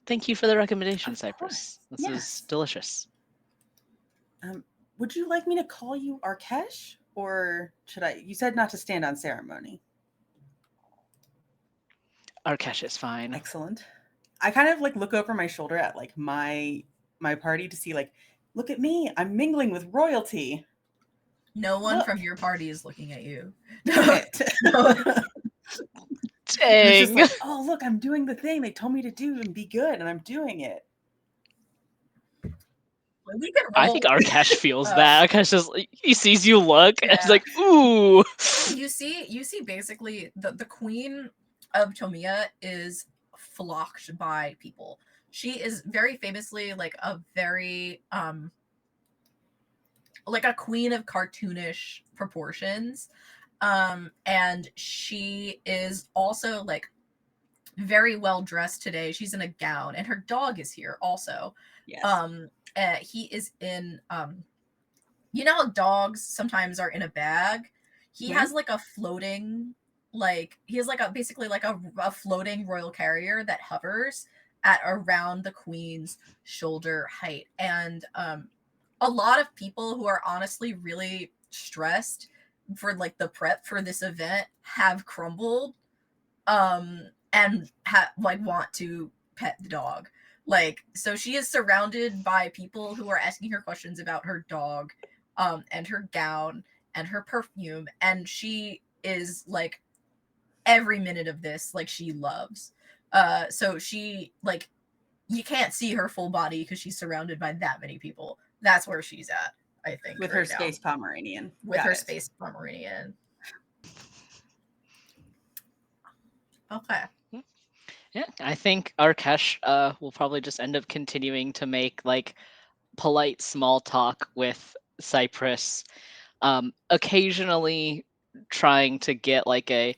thank you for the recommendation, Of Cypress. course. This Yes. is delicious. Would you like me to call you Arkesh, or should I? You said not to stand on ceremony. Arkesh is fine. Excellent. I kind of like look over my shoulder at like my party to see like, look at me, I'm mingling with royalty. No one Look. from your party is looking at you. Damn it. It's just Dang. like, oh look, I'm doing the thing they told me to do and be good, and I'm doing it. We can I roll. think Arkesh feels Uh, that. Arkesh just he sees you look and it's Yeah. like, ooh. You see basically the queen of Tomia is flocked by people. She is very famously like a very like a queen of cartoonish proportions. And she is also like very well dressed today. She's in a gown and her dog is here also. Yes. He is in you know how dogs sometimes are in a bag? He has like a floating like he has like a basically like a floating royal carrier that hovers at around the queen's shoulder height. And a lot of people who are honestly really stressed for like the prep for this event have crumbled and like want to pet the dog. Like, so she is surrounded by people who are asking her questions about her dog and her gown and her perfume, and she is like every minute of this like she loves. So she like you can't see her full body because she's surrounded by that many people. That's where she's at, I think, With right her now. space Pomeranian. With Got her it. space Pomeranian. Okay. Yeah, I think Arkesh will probably just end up continuing to make like polite small talk with Cypress, occasionally trying to get like a,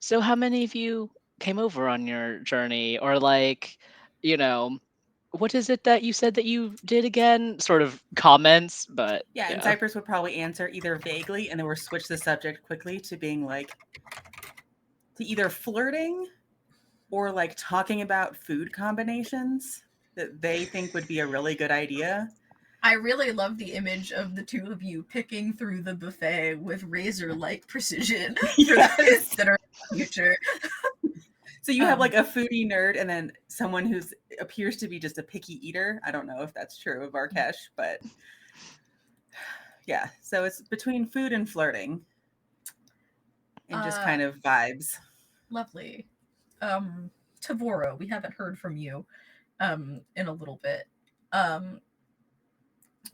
so how many of you came over on your journey, or like, you know, what is it that you said that you did again, sort of comments. But Yeah, and Cypress would probably answer either vaguely and then we'll switch the subject quickly to being like to either flirting or like talking about food combinations that they think would be a really good idea. I really love the image of the two of you picking through the buffet with razor-like precision for Yes. the considerable future. So you have like a foodie nerd and then someone who appears to be just a picky eater. I don't know if that's true of Arkesh, but yeah. So it's between food and flirting and just kind of vibes. Lovely. Tavoro, we haven't heard from you in a little bit.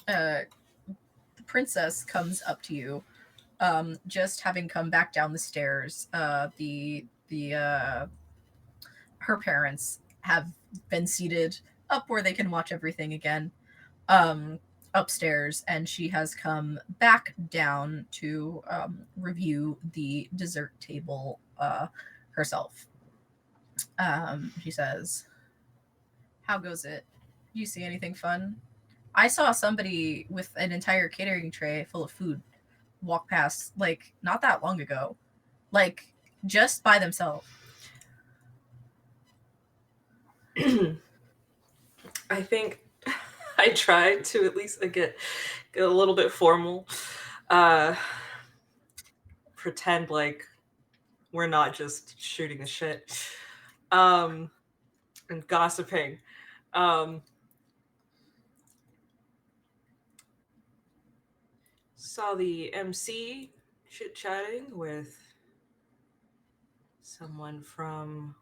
The princess comes up to you, just having come back down the stairs. Her parents have been seated up where they can watch everything again, upstairs, and she has come back down to review the dessert table herself. She says, "How goes it? Do you see anything fun? I saw somebody with an entire catering tray full of food walk past, like, not that long ago. Like, just by themselves." I think I tried to at least get a little bit formal. Pretend like we're not just shooting the shit. And gossiping. Saw the MC chit-chatting with someone from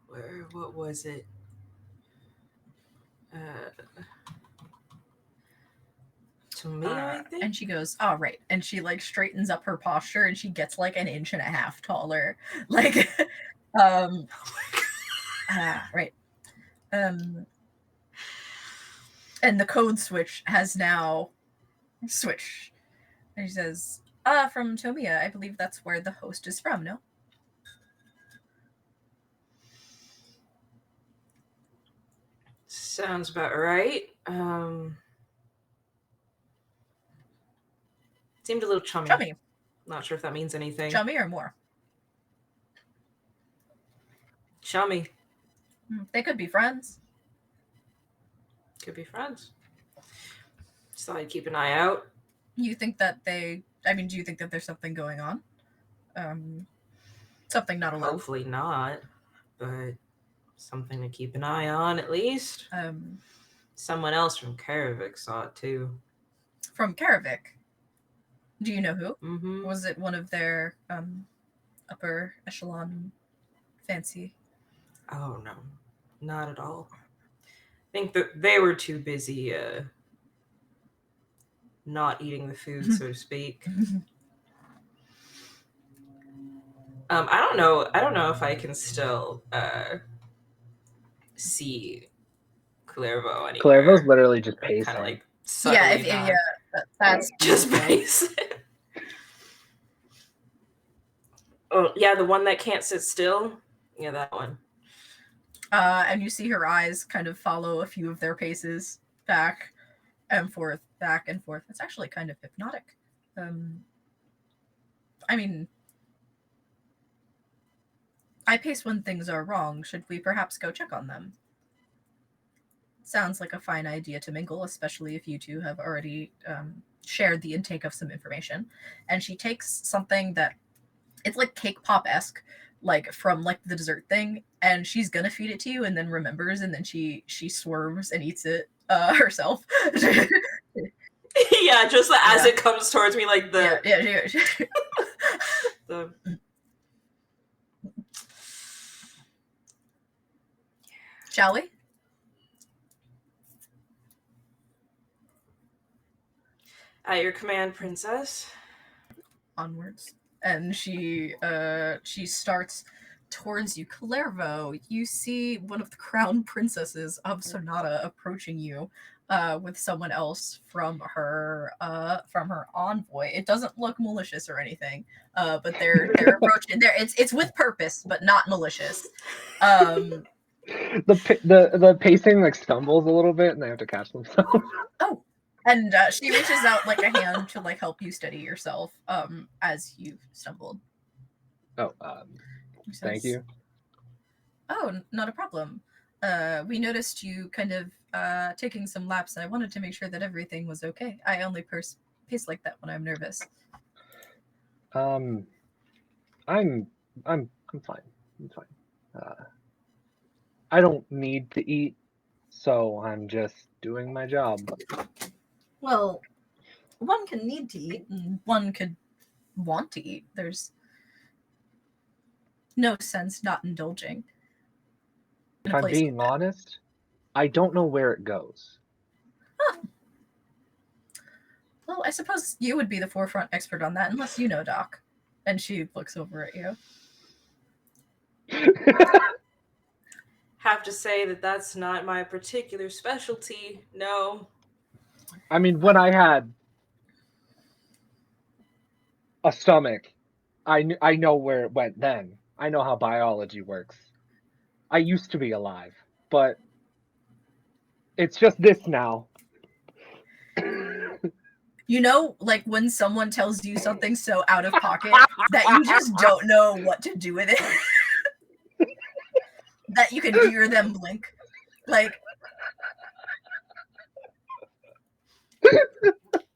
what was it? To me, I think. And she goes, "Oh, right." And she like straightens up her posture and she gets like an inch and a half taller. Like, right. And the code switch has now switched. And she says, from Tomia. I believe that's where the host is from, no? Sounds about right. Seemed a little chummy. Chummy. Not sure if that means anything. Chummy or more? Chummy. They could be friends. Could be friends. So I'd keep an eye out. You think that do you think that there's something going on? Something not allowed? Hopefully not, but something to keep an eye on at least. Someone else from Karavik saw it too. From Karavik? Do you know who? Mm-hmm. Was it one of their upper echelon fancy? Oh no, not at all. I think that they were too busy not eating the food, so to speak. I don't know. I don't know if I can still see Clairvaux anywhere. Clairvaux's literally just Kind pacing. of like subtly yeah, that's just beautiful. pacing. Oh yeah, the one that can't sit still. Yeah, that one. And you see her eyes kind of follow a few of their paces back and forth, back and forth. It's actually kind of hypnotic. I mean, I pace when things are wrong. Should we perhaps go check on them? Sounds like a fine idea to mingle, especially if you two have already shared the intake of some information. And she takes something that it's like cake pop-esque, like from like the dessert thing, and she's gonna feed it to you and then remembers, and then she swerves and eats it herself. Yeah, just as it comes towards me, like the the Shall we? at your command, princess. Onwards. And she starts towards you. Clairvaux, you see one of the crown princesses of Sonata approaching you with someone else from her envoy. It doesn't look malicious or anything, but they're approaching. It's with purpose, but not malicious. The pacing like stumbles a little bit, and they have to catch themselves. Oh, and she reaches out like a hand to like help you steady yourself as you've stumbled. Oh, thank you. Oh, not a problem. We noticed you kind of taking some laps, and I wanted to make sure that everything was okay. I only pace like that when I'm nervous. I'm fine. I'm fine. I don't need to eat, so I'm just doing my job. Well, one can need to eat, and one could want to eat. There's no sense not indulging. If I'm being honest, I don't know where it goes. Huh. Well, I suppose you would be the forefront expert on that, unless you know, Doc. And she looks over at you. Have to say that that's not my particular specialty. No. I mean, when I had a stomach, I know where it went then. I know how biology works. I used to be alive, but it's just this now. You know, like when someone tells you something so out of pocket that you just don't know what to do with it. That you can hear them blink. Like,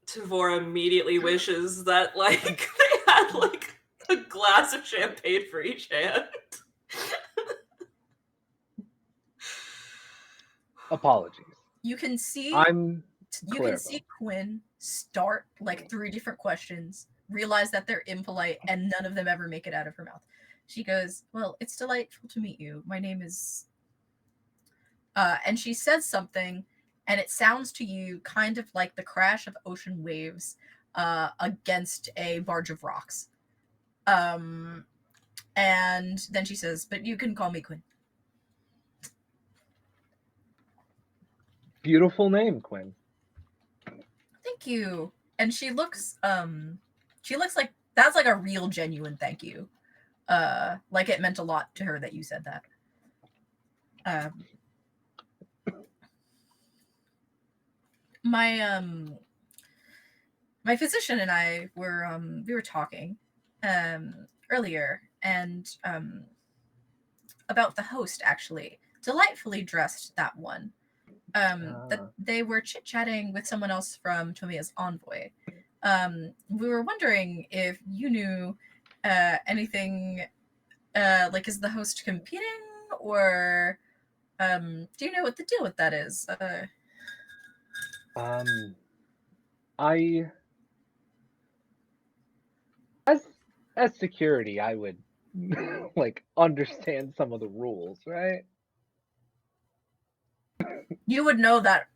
Tavora immediately wishes that like they had like a glass of champagne for each hand. Apologies. you can see Quinn start like 3 different questions, realize that they're impolite, and none of them ever make it out of her mouth. She goes, "Well, it's delightful to meet you. My name is..." And she says something, and it sounds to you kind of like the crash of ocean waves against a barge of rocks. And then she says, "But you can call me Quinn." Beautiful name, Quinn. Thank you. And she looks like that's like a real genuine thank you. Like it meant a lot to her that you said that. My physician and I were talking earlier, and about the host, actually. Delightfully dressed, that one. That they were chit-chatting with someone else from Tomiya's envoy. We were wondering if you knew anything, like, is the host competing, or do you know what the deal with that is? As security, I would like understand some of the rules, right? You would know that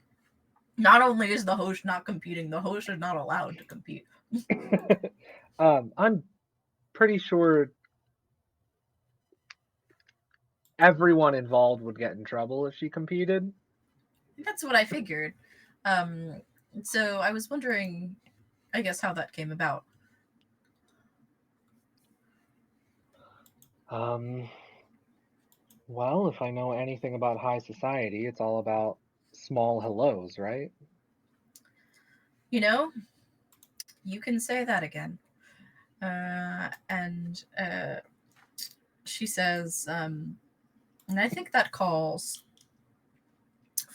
Not only is the host not competing, the host is not allowed to compete. I'm pretty sure everyone involved would get in trouble if she competed. That's what I figured. Um, so I was wondering, I guess, how that came about. Um, well, if I know anything about high society, it's all about small hellos, right? You know, you can say that again. And she says, and I think that calls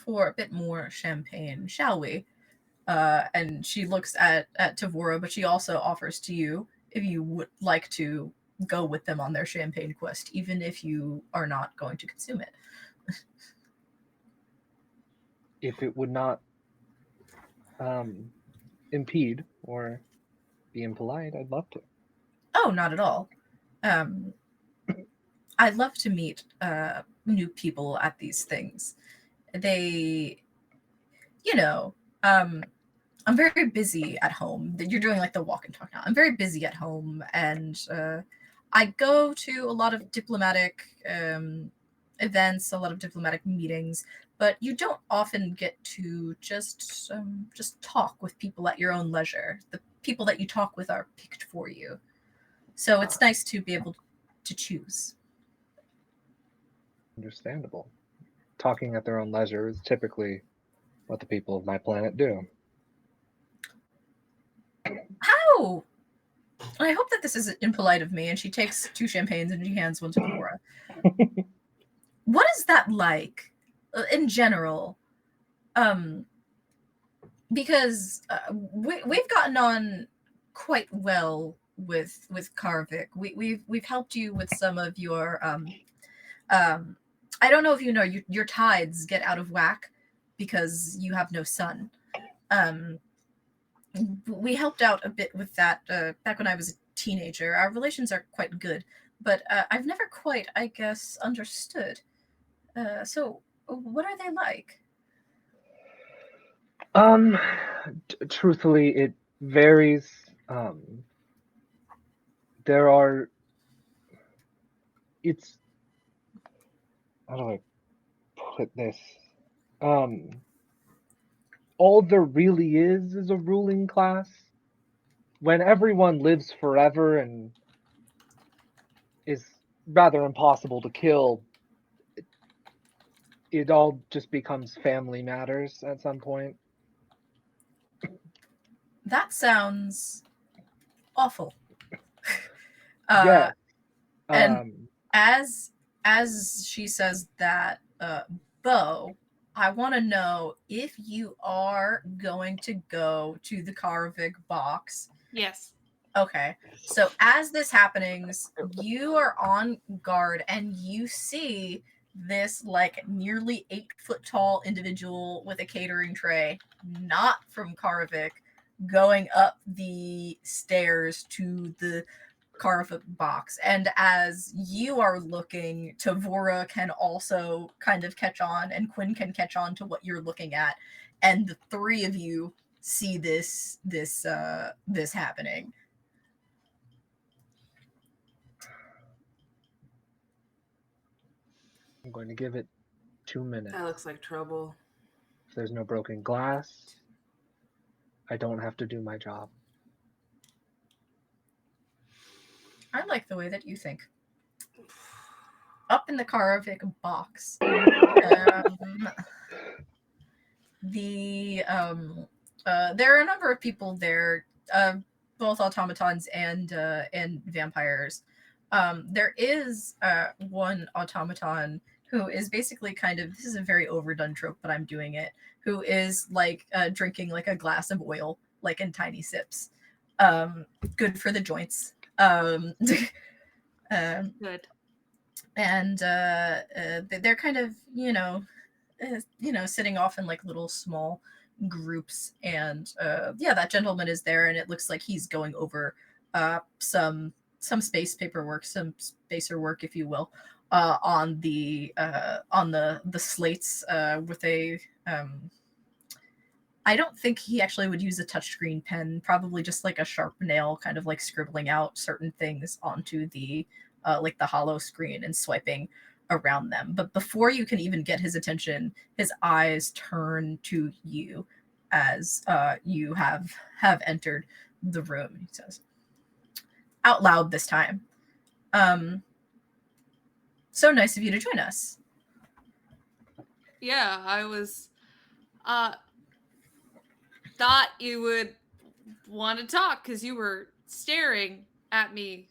for a bit more champagne, shall we? And she looks at Tavora, but she also offers to you if you would like to go with them on their champagne quest, even if you are not going to consume it. If it would not um, impede or be impolite, I'd love to. Oh, not at all. Um, I love to meet new people at these things. They, you know, um, I'm very busy at home. You're doing like the walk and talk now. I'm very busy at home, and I go to a lot of diplomatic events, a lot of diplomatic meetings. But you don't often get to just talk with people at your own leisure. The people that you talk with are picked for you, so it's nice to be able to choose. Understandable. Talking at their own leisure is typically what the people of my planet do. How? I hope that this isn't impolite of me. And she takes two champagnes and she hands one to Devora. What is that like in general? Um, because we've gotten on quite well with Karvik. We've helped you with some of your um. I don't know if you know your tides get out of whack because you have no sun. Um, we helped out a bit with that back when I was a teenager. Our relations are quite good, but I've never quite, I guess, understood. So, what are they like? Um, Truthfully, it varies. There are. It's how do I put this? Um, all there really is a ruling class. When everyone lives forever and is rather impossible to kill, it all just becomes family matters at some point. That sounds awful. Yes. And Um, as as she says that, Bo, I want to know if you are going to go to the Karvik box. Yes. Okay. So as this happenings, you are on guard and you see this like nearly 8 foot tall individual with a catering tray, not from Karvik, going up the stairs to the Karvik box. And as you are looking, Tavora can also kind of catch on, and Quinn can catch on to what you're looking at. And the three of you see this happening. I'm going to give it 2 minutes. That looks like trouble. If there's no broken glass, I don't have to do my job. I like the way that you think. Up in the Karvik box, the there are a number of people there, both automatons and vampires. There is one automaton who is basically kind of, this is a very overdone trope, but I'm doing it. Who is like drinking like a glass of oil, like in tiny sips. Good for the joints. Good. And they're kind of sitting off in like little small groups, and yeah, that gentleman is there, and it looks like he's going over some space paperwork, some spacer work, if you will, on the slates with a I don't think he actually would use a touchscreen pen, probably just like a sharp nail, kind of like scribbling out certain things onto the like the hollow screen and swiping around them. But before you can even get his attention, his eyes turn to you as you have entered the room. He says, out loud this time, so nice of you to join us. Yeah, I was thought you would want to talk because you were staring at me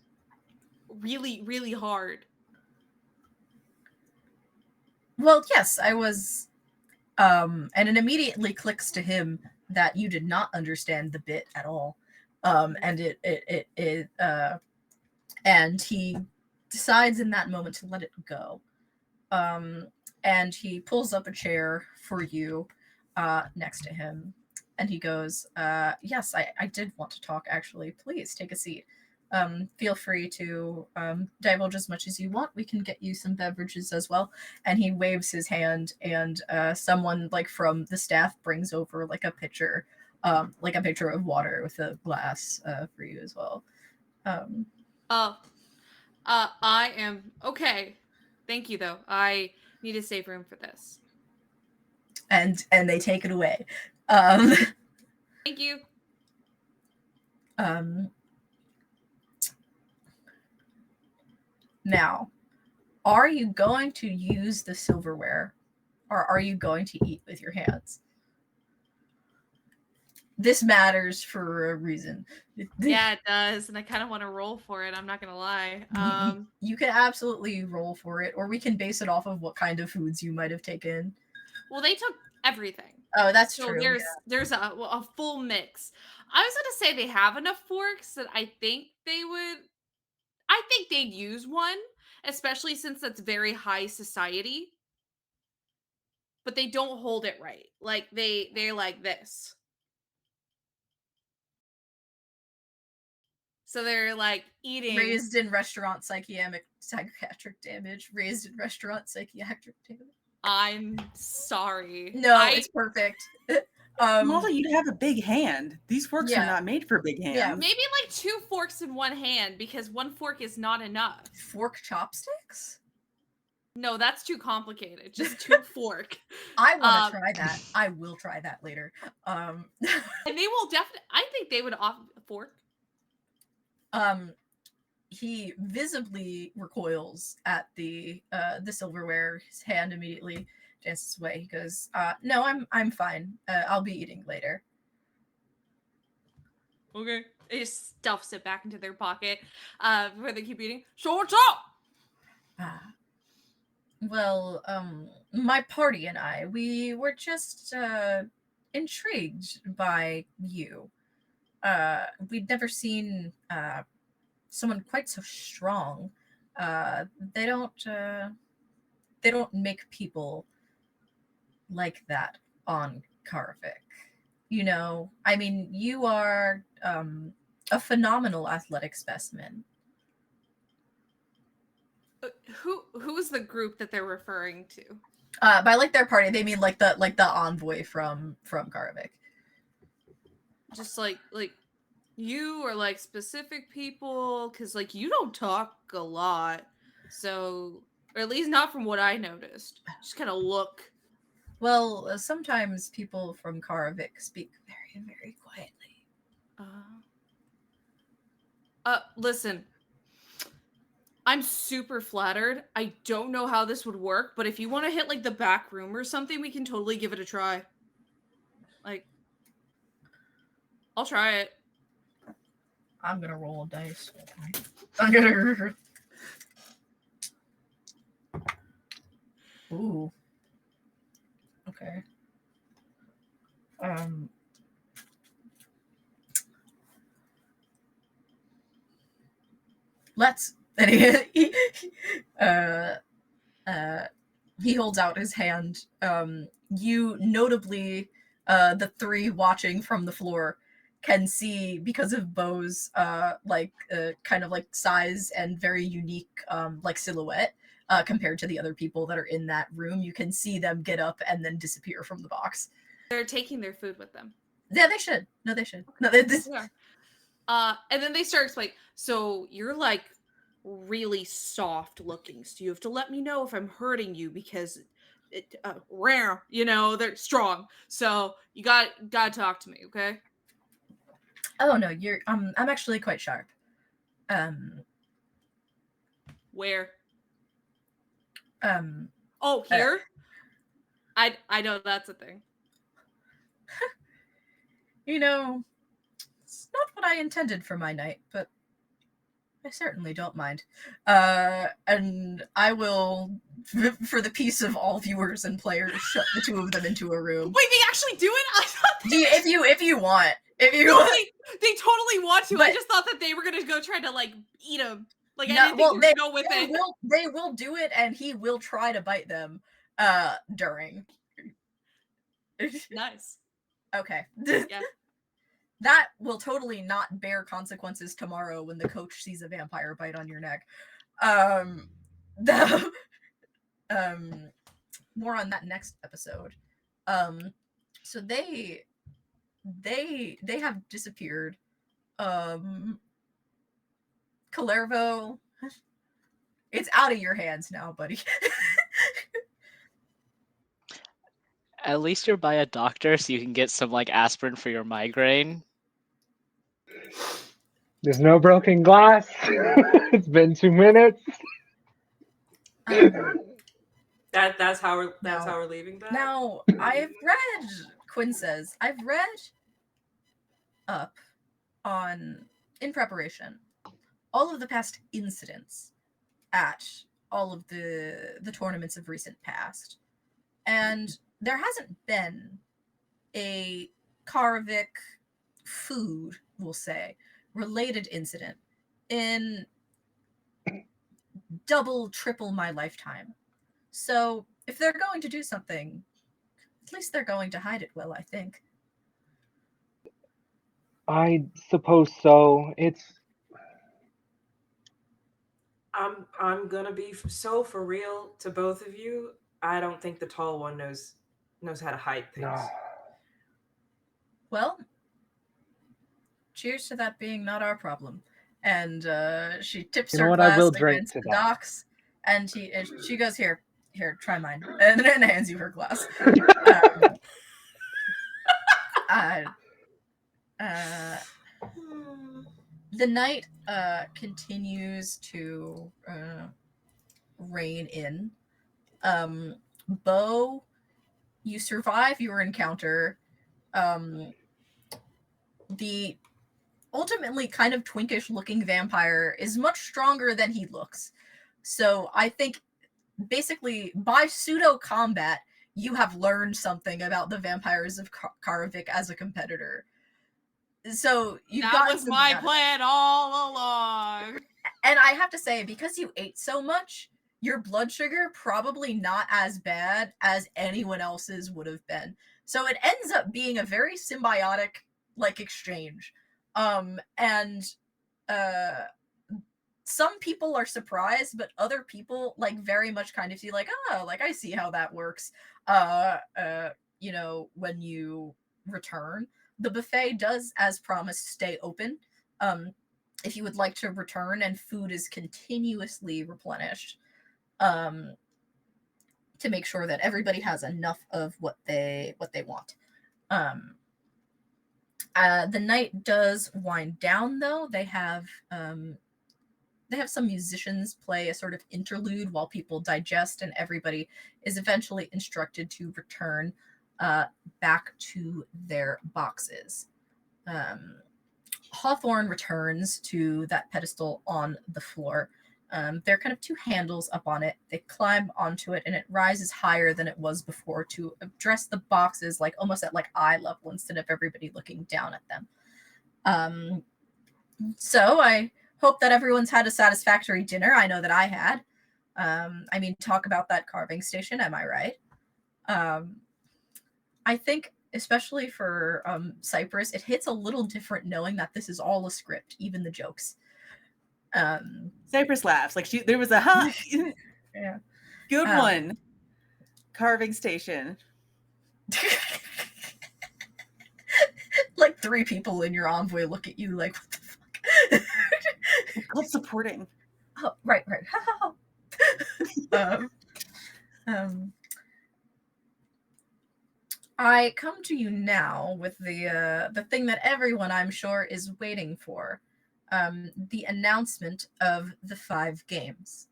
really, really hard. Well, yes, I was. And it immediately clicks to him that you did not understand the bit at all. And and he decides in that moment to let it go. And he pulls up a chair for you next to him. And he goes, yes, I did want to talk, actually. Please take a seat. Feel free to divulge as much as you want. We can get you some beverages as well. And he waves his hand, and someone like from the staff brings over like a pitcher of water with a glass for you as well. I am okay. Thank you, though. I need to save room for this. And they take it away. Thank you. Now, are you going to use the silverware, or are you going to eat with your hands? This matters for a reason. Yeah, it does, and I kind of want to roll for it. I'm not gonna lie. You can absolutely roll for it, or we can base it off of what kind of foods you might have taken. Well, they took everything. Oh, that's So true. there's a full mix. I was gonna say they have enough forks that I think they'd use one, especially since that's very high society. But they don't hold it right. Like they're like this. So they're like eating. Raised in restaurant psychiatric damage. Raised in restaurant psychiatric damage. I'm sorry. No, it's perfect. Malta, you have a big hand. These forks are not made for big hands. Yeah. Maybe like 2 forks in one hand, because 1 fork is not enough. Fork chopsticks? No, that's too complicated. Just 2 fork. I want to try that. I will try that later. And they will definitely. I think they would offer a fork. He visibly recoils at the silverware. His hand immediately dances away. He goes, "No, I'm fine. I'll be eating later." Okay. He just stuffs it back into their pocket where they keep eating. So what's up? Well, my party and I, we were just intrigued by you. We'd never seen someone quite so strong. They don't make people like that on Karvik. You know, I mean, you are a phenomenal athletic specimen. Who's the group that they're referring to? By like their party, they mean like the envoy from Karvik. Just like you or like specific people, because like you don't talk a lot, so, or at least not from what I noticed. Just kind of look. Well, sometimes people from Karvik speak very, very quietly. Listen, I'm super flattered. I don't know how this would work, but if you want to hit like the back room or something, we can totally give it a try. Like, I'll try it. I'm gonna roll a dice. I'm gonna. Ooh. Okay. Let's. And he holds out his hand. You notably, the 3 watching from the floor can see, because of Bo's kind of like size and very unique like silhouette compared to the other people that are in that room. You can see them get up and then disappear from the box. They're taking their food with them. Yeah, they should. No, they should. No, this. Yeah. And then they start explaining. So you're like really soft looking. So you have to let me know if I'm hurting you because it rare, they're strong. So you gotta talk to me, okay? Oh no, you're. I'm actually quite sharp. Where? Um. Oh, here. I know that's a thing. It's not what I intended for my night, but I certainly don't mind. And I will, for the peace of all viewers and players, shut the two of them into a room. Wait, they actually do it? I thought if you want, no, they totally want to. But, I just thought that they were gonna go try to like eat him. Like, no, I didn't think well, you were gonna go with it. They will do it, and he will try to bite them. During. Nice. Okay. Yeah. That will totally not bear consequences tomorrow when the coach sees a vampire bite on your neck. More on that next episode. So they have disappeared. Calervo, it's out of your hands now, buddy. At least you're by a doctor, so you can get some like aspirin for your migraine. There's no broken glass. It's been 2 minutes. That's how we're leaving that. Now, I've read, Quinn says, I've read up on, in preparation, all of the past incidents at all of the tournaments of recent past. And there hasn't been a Karvik food, we'll say, related incident in double, triple my lifetime. So if they're going to do something, at least they're going to hide it well, I think. I suppose so. I'm gonna be so for real to both of you. I don't think the tall one knows how to hide things. No. Well, cheers to that being not our problem. And she tips her what? I will glass drink against to the that. docks, and she goes, here, try mine, and then hands you her glass. The night continues to rein in. Bo, you survive your encounter. The ultimately kind of twinkish looking vampire is much stronger than he looks. So I think basically by pseudo combat, you have learned something about the vampires of Karavik as a competitor. So that was my plan all along. And I have to say, because you ate so much, your blood sugar probably not as bad as anyone else's would have been. So it ends up being a very symbiotic like exchange. Some people are surprised, but other people like very much kind of see like, oh, like I see how that works. When you return, the buffet does, as promised, stay open. If you would like to return, and food is continuously replenished, to make sure that everybody has enough of what they want. The night does wind down, though. They have some musicians play a sort of interlude while people digest, and everybody is eventually instructed to return back to their boxes. Hawthorne returns to that pedestal on the floor. There are kind of two handles up on it. They climb onto it, and it rises higher than it was before to address the boxes, like almost at like eye level instead of everybody looking down at them. So I hope that everyone's had a satisfactory dinner. I know that I had. Talk about that carving station. Am I right? I think, especially for Cypress, it hits a little different knowing that this is all a script, even the jokes. Cypress laughs like there was a yeah. Good one. Carving station. like 3 people in your envoy look at you like, what the fuck? It's called supporting. Oh, right. I come to you now with the thing that everyone, I'm sure, is waiting for, the announcement of the 5 games.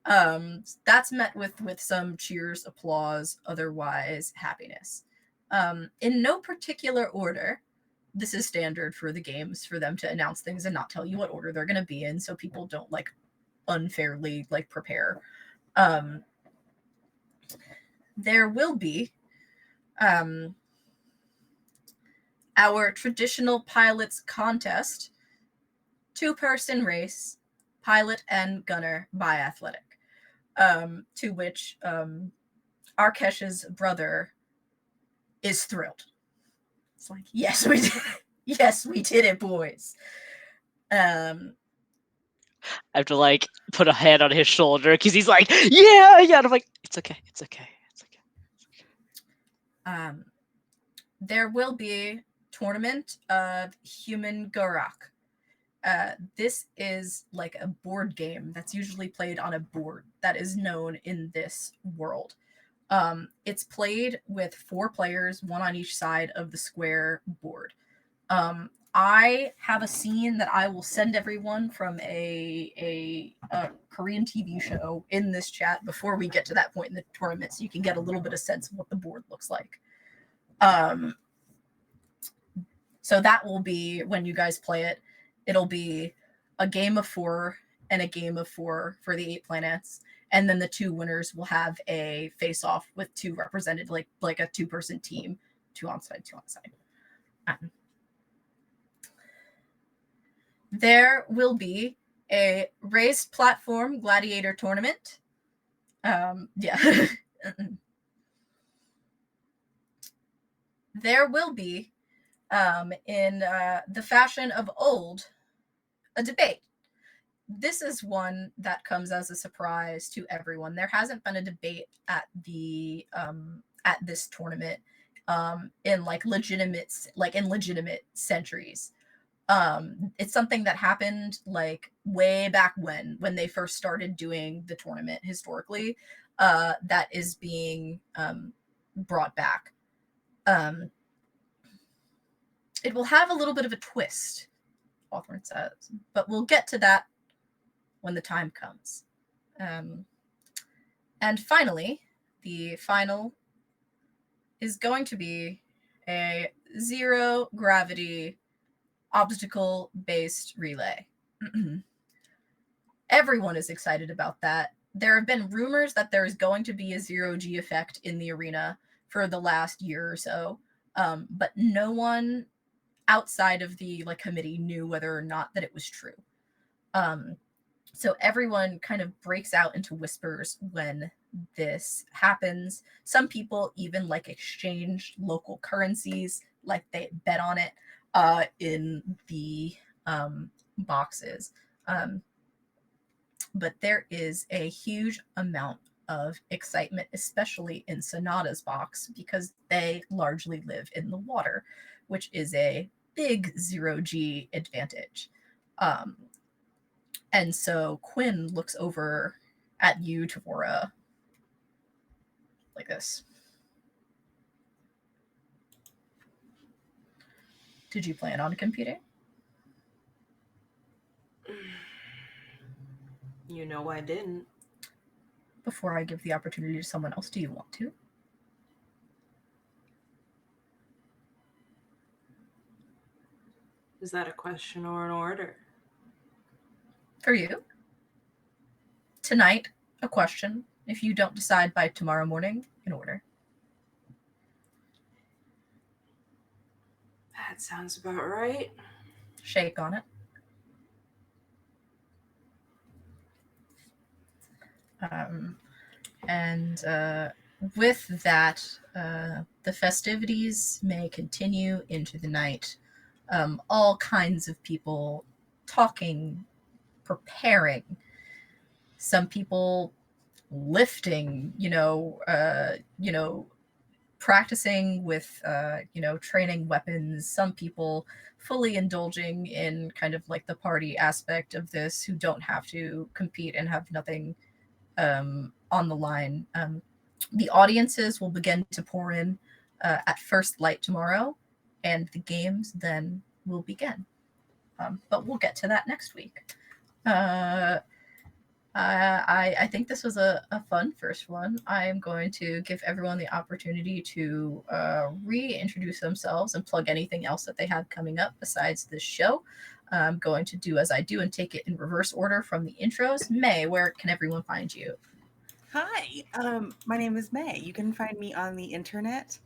That's met with some cheers, applause, otherwise happiness. In no particular order. This is standard for the games, for them to announce things and not tell you what order they're going to be in, so people don't like unfairly like prepare. There will be our traditional pilots contest, 2-person race, pilot and gunner biathletic, to which Arkesh's brother is thrilled. It's like, yes, we did. Yes, we did it, boys. I have to like put a hand on his shoulder because he's like, yeah. And I'm like, it's okay. There will be tournament of Human Gorak. This is like a board game that's usually played on a board that is known in this world. It's played with 4 players, 1 on each side of the square board. I have a scene that I will send everyone from a Korean TV show in this chat before we get to that point in the tournament, so you can get a little bit of sense of what the board looks like. So that will be, when you guys play it, it'll be a game of 4 and a game of 4 for the 8 planets. And then the 2 winners will have a face-off with 2 represented, like a 2-person team, 2 on side, 2 on side. There will be a raised platform gladiator tournament. Yeah. There will be, in the fashion of old, a debate. This is one that comes as a surprise to everyone. There hasn't been a debate at the at this tournament in legitimate centuries. It's something that happened like way back when they first started doing the tournament historically, that is being brought back. It will have a little bit of a twist, Hawthorne says, but we'll get to that when the time comes. And finally, the final is going to be a 0 gravity obstacle-based relay. Everyone is excited about that. There have been rumors that there is going to be a 0G effect in the arena for the last year or so, but no one outside of the committee knew whether or not that it was true. So everyone kind of breaks out into whispers when this happens. Some people even exchange local currencies, like they bet on it in the boxes. But there is a huge amount of excitement, especially in Sonata's box, because they largely live in the water, which is a big 0G advantage. And so Quinn looks over at you, Tavora, like this. Did you plan on competing? You know I didn't. Before I give the opportunity to someone else, do you want to? Is that a question or an order? For you. Tonight, a question. If you don't decide by tomorrow morning, an order. That sounds about right. Shake on it. And with that, the festivities may continue into the night. All kinds of people talking, preparing. Some people lifting, practicing with, training weapons. Some people fully indulging in kind of like the party aspect of this who don't have to compete and have nothing on the line. The audiences will begin to pour in at first light tomorrow, and the games then will begin. But we'll get to that next week. I think this was a fun first one. I am going to give everyone the opportunity to reintroduce themselves and plug anything else that they have coming up besides this show. I'm going to do as I do and take it in reverse order from the intros. May, where can everyone find you? Hi, my name is May. You can find me on the internet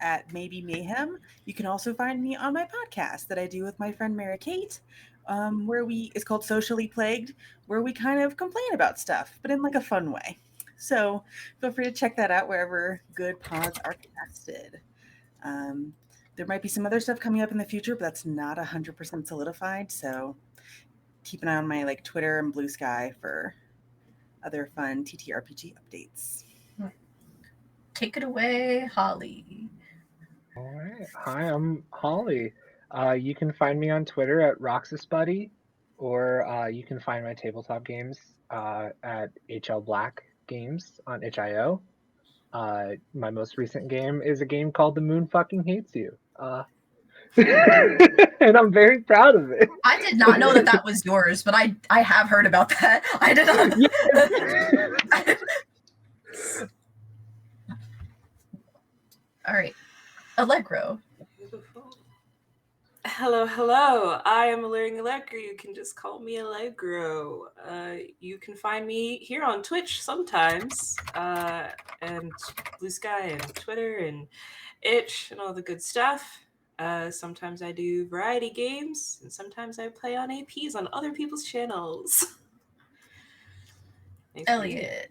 at Maybe Mayhem. You can also find me on my podcast that I do with my friend Mary Kate, it's called Socially Plagued, where we kind of complain about stuff, but in like a fun way. So feel free to check that out wherever good pods are casted. There might be some other stuff coming up in the future, but that's not 100% solidified. So keep an eye on my like Twitter and Blue Sky for other fun TTRPG updates. Take it away, Holly. All right. Hi, I'm Holly. You can find me on Twitter at RoxasBuddy, or you can find my tabletop games at HL Black Games on itch.io. My most recent game is a game called The Moon Fucking Hates You. And I'm very proud of it. I did not know that was yours, but I have heard about that. I did not. All right. Allegro. Hello. I am Alluring Allegro. You can just call me Allegro. You can find me here on Twitch sometimes, and Blue Sky and Twitter and Itch and all the good stuff. Sometimes I do variety games, and sometimes I play on APs on other people's channels. Elliot.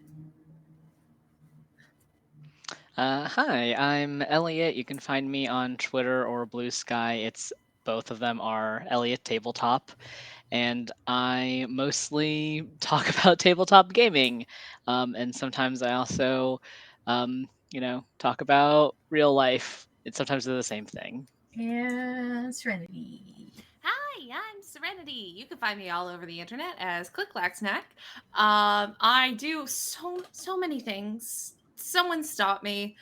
Hi, I'm Elliot. You can find me on Twitter or Blue Sky. Both of them are Elliot Tabletop, and I mostly talk about tabletop gaming, and sometimes I also, talk about real life. It's sometimes the same thing. And Serenity. Hi, I'm Serenity. You can find me all over the internet as Click-Clack-Snack. I do so many things. Someone stop me.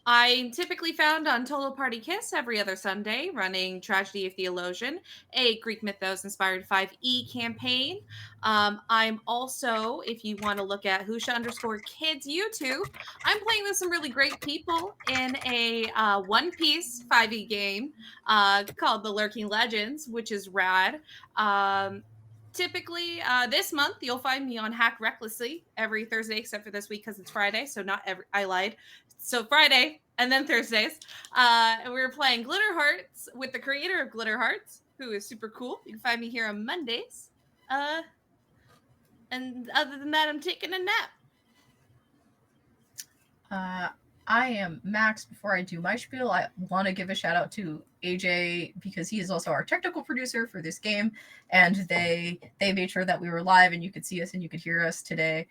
I'm typically found on Total Party Kiss every other Sunday, running Tragedy of Theologian, a Greek mythos-inspired 5e campaign. I'm also, if you want to look at Husha_Kids YouTube, I'm playing with some really great people in a One Piece 5e game called The Lurking Legends, which is rad. Typically, this month you'll find me on Hack Recklessly every Thursday, except for this week because it's Friday. So not every. I lied. So Friday and then Thursdays, and we're playing Glitter Hearts with the creator of Glitter Hearts, who is super cool. You can find me here on Mondays. And other than that, I'm taking a nap. I am Max. Before I do my spiel, I want to give a shout out to AJ because he is also our technical producer for this game, and they made sure that we were live and you could see us and you could hear us today.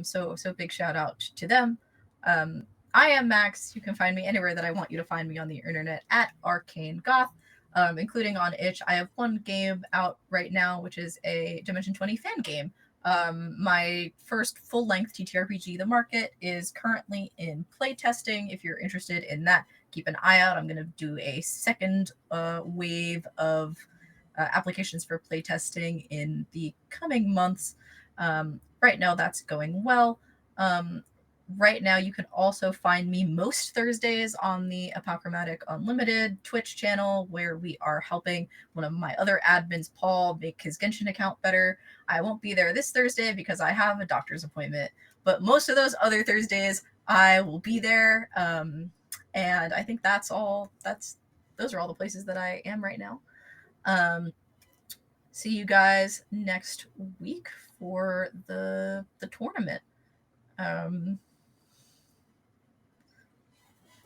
So big shout out to them. I am Max. You can find me anywhere that I want you to find me on the internet at Arcane Goth, including on Itch. I have one game out right now, which is a Dimension 20 fan game. My first full-length TTRPG, The Market, is currently in playtesting. If you're interested in that, keep an eye out. I'm going to do a second wave of applications for playtesting in the coming months. Right now, that's going well. Right now, you can also find me most Thursdays on the Apochromatic Unlimited Twitch channel, where we are helping one of my other admins, Paul, make his Genshin account better. I won't be there this Thursday because I have a doctor's appointment, but most of those other Thursdays, I will be there. And I think that's all. Those are all the places that I am right now. See you guys next week for the tournament.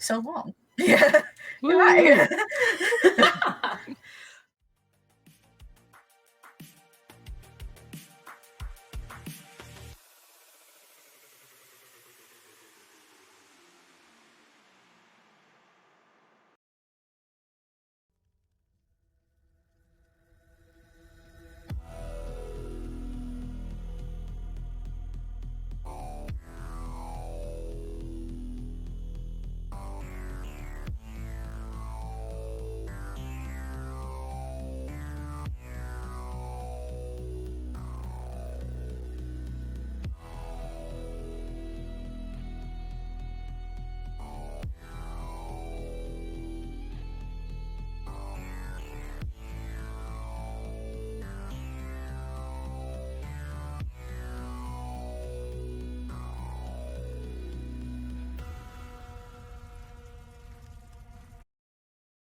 So long. Yeah. Goodbye.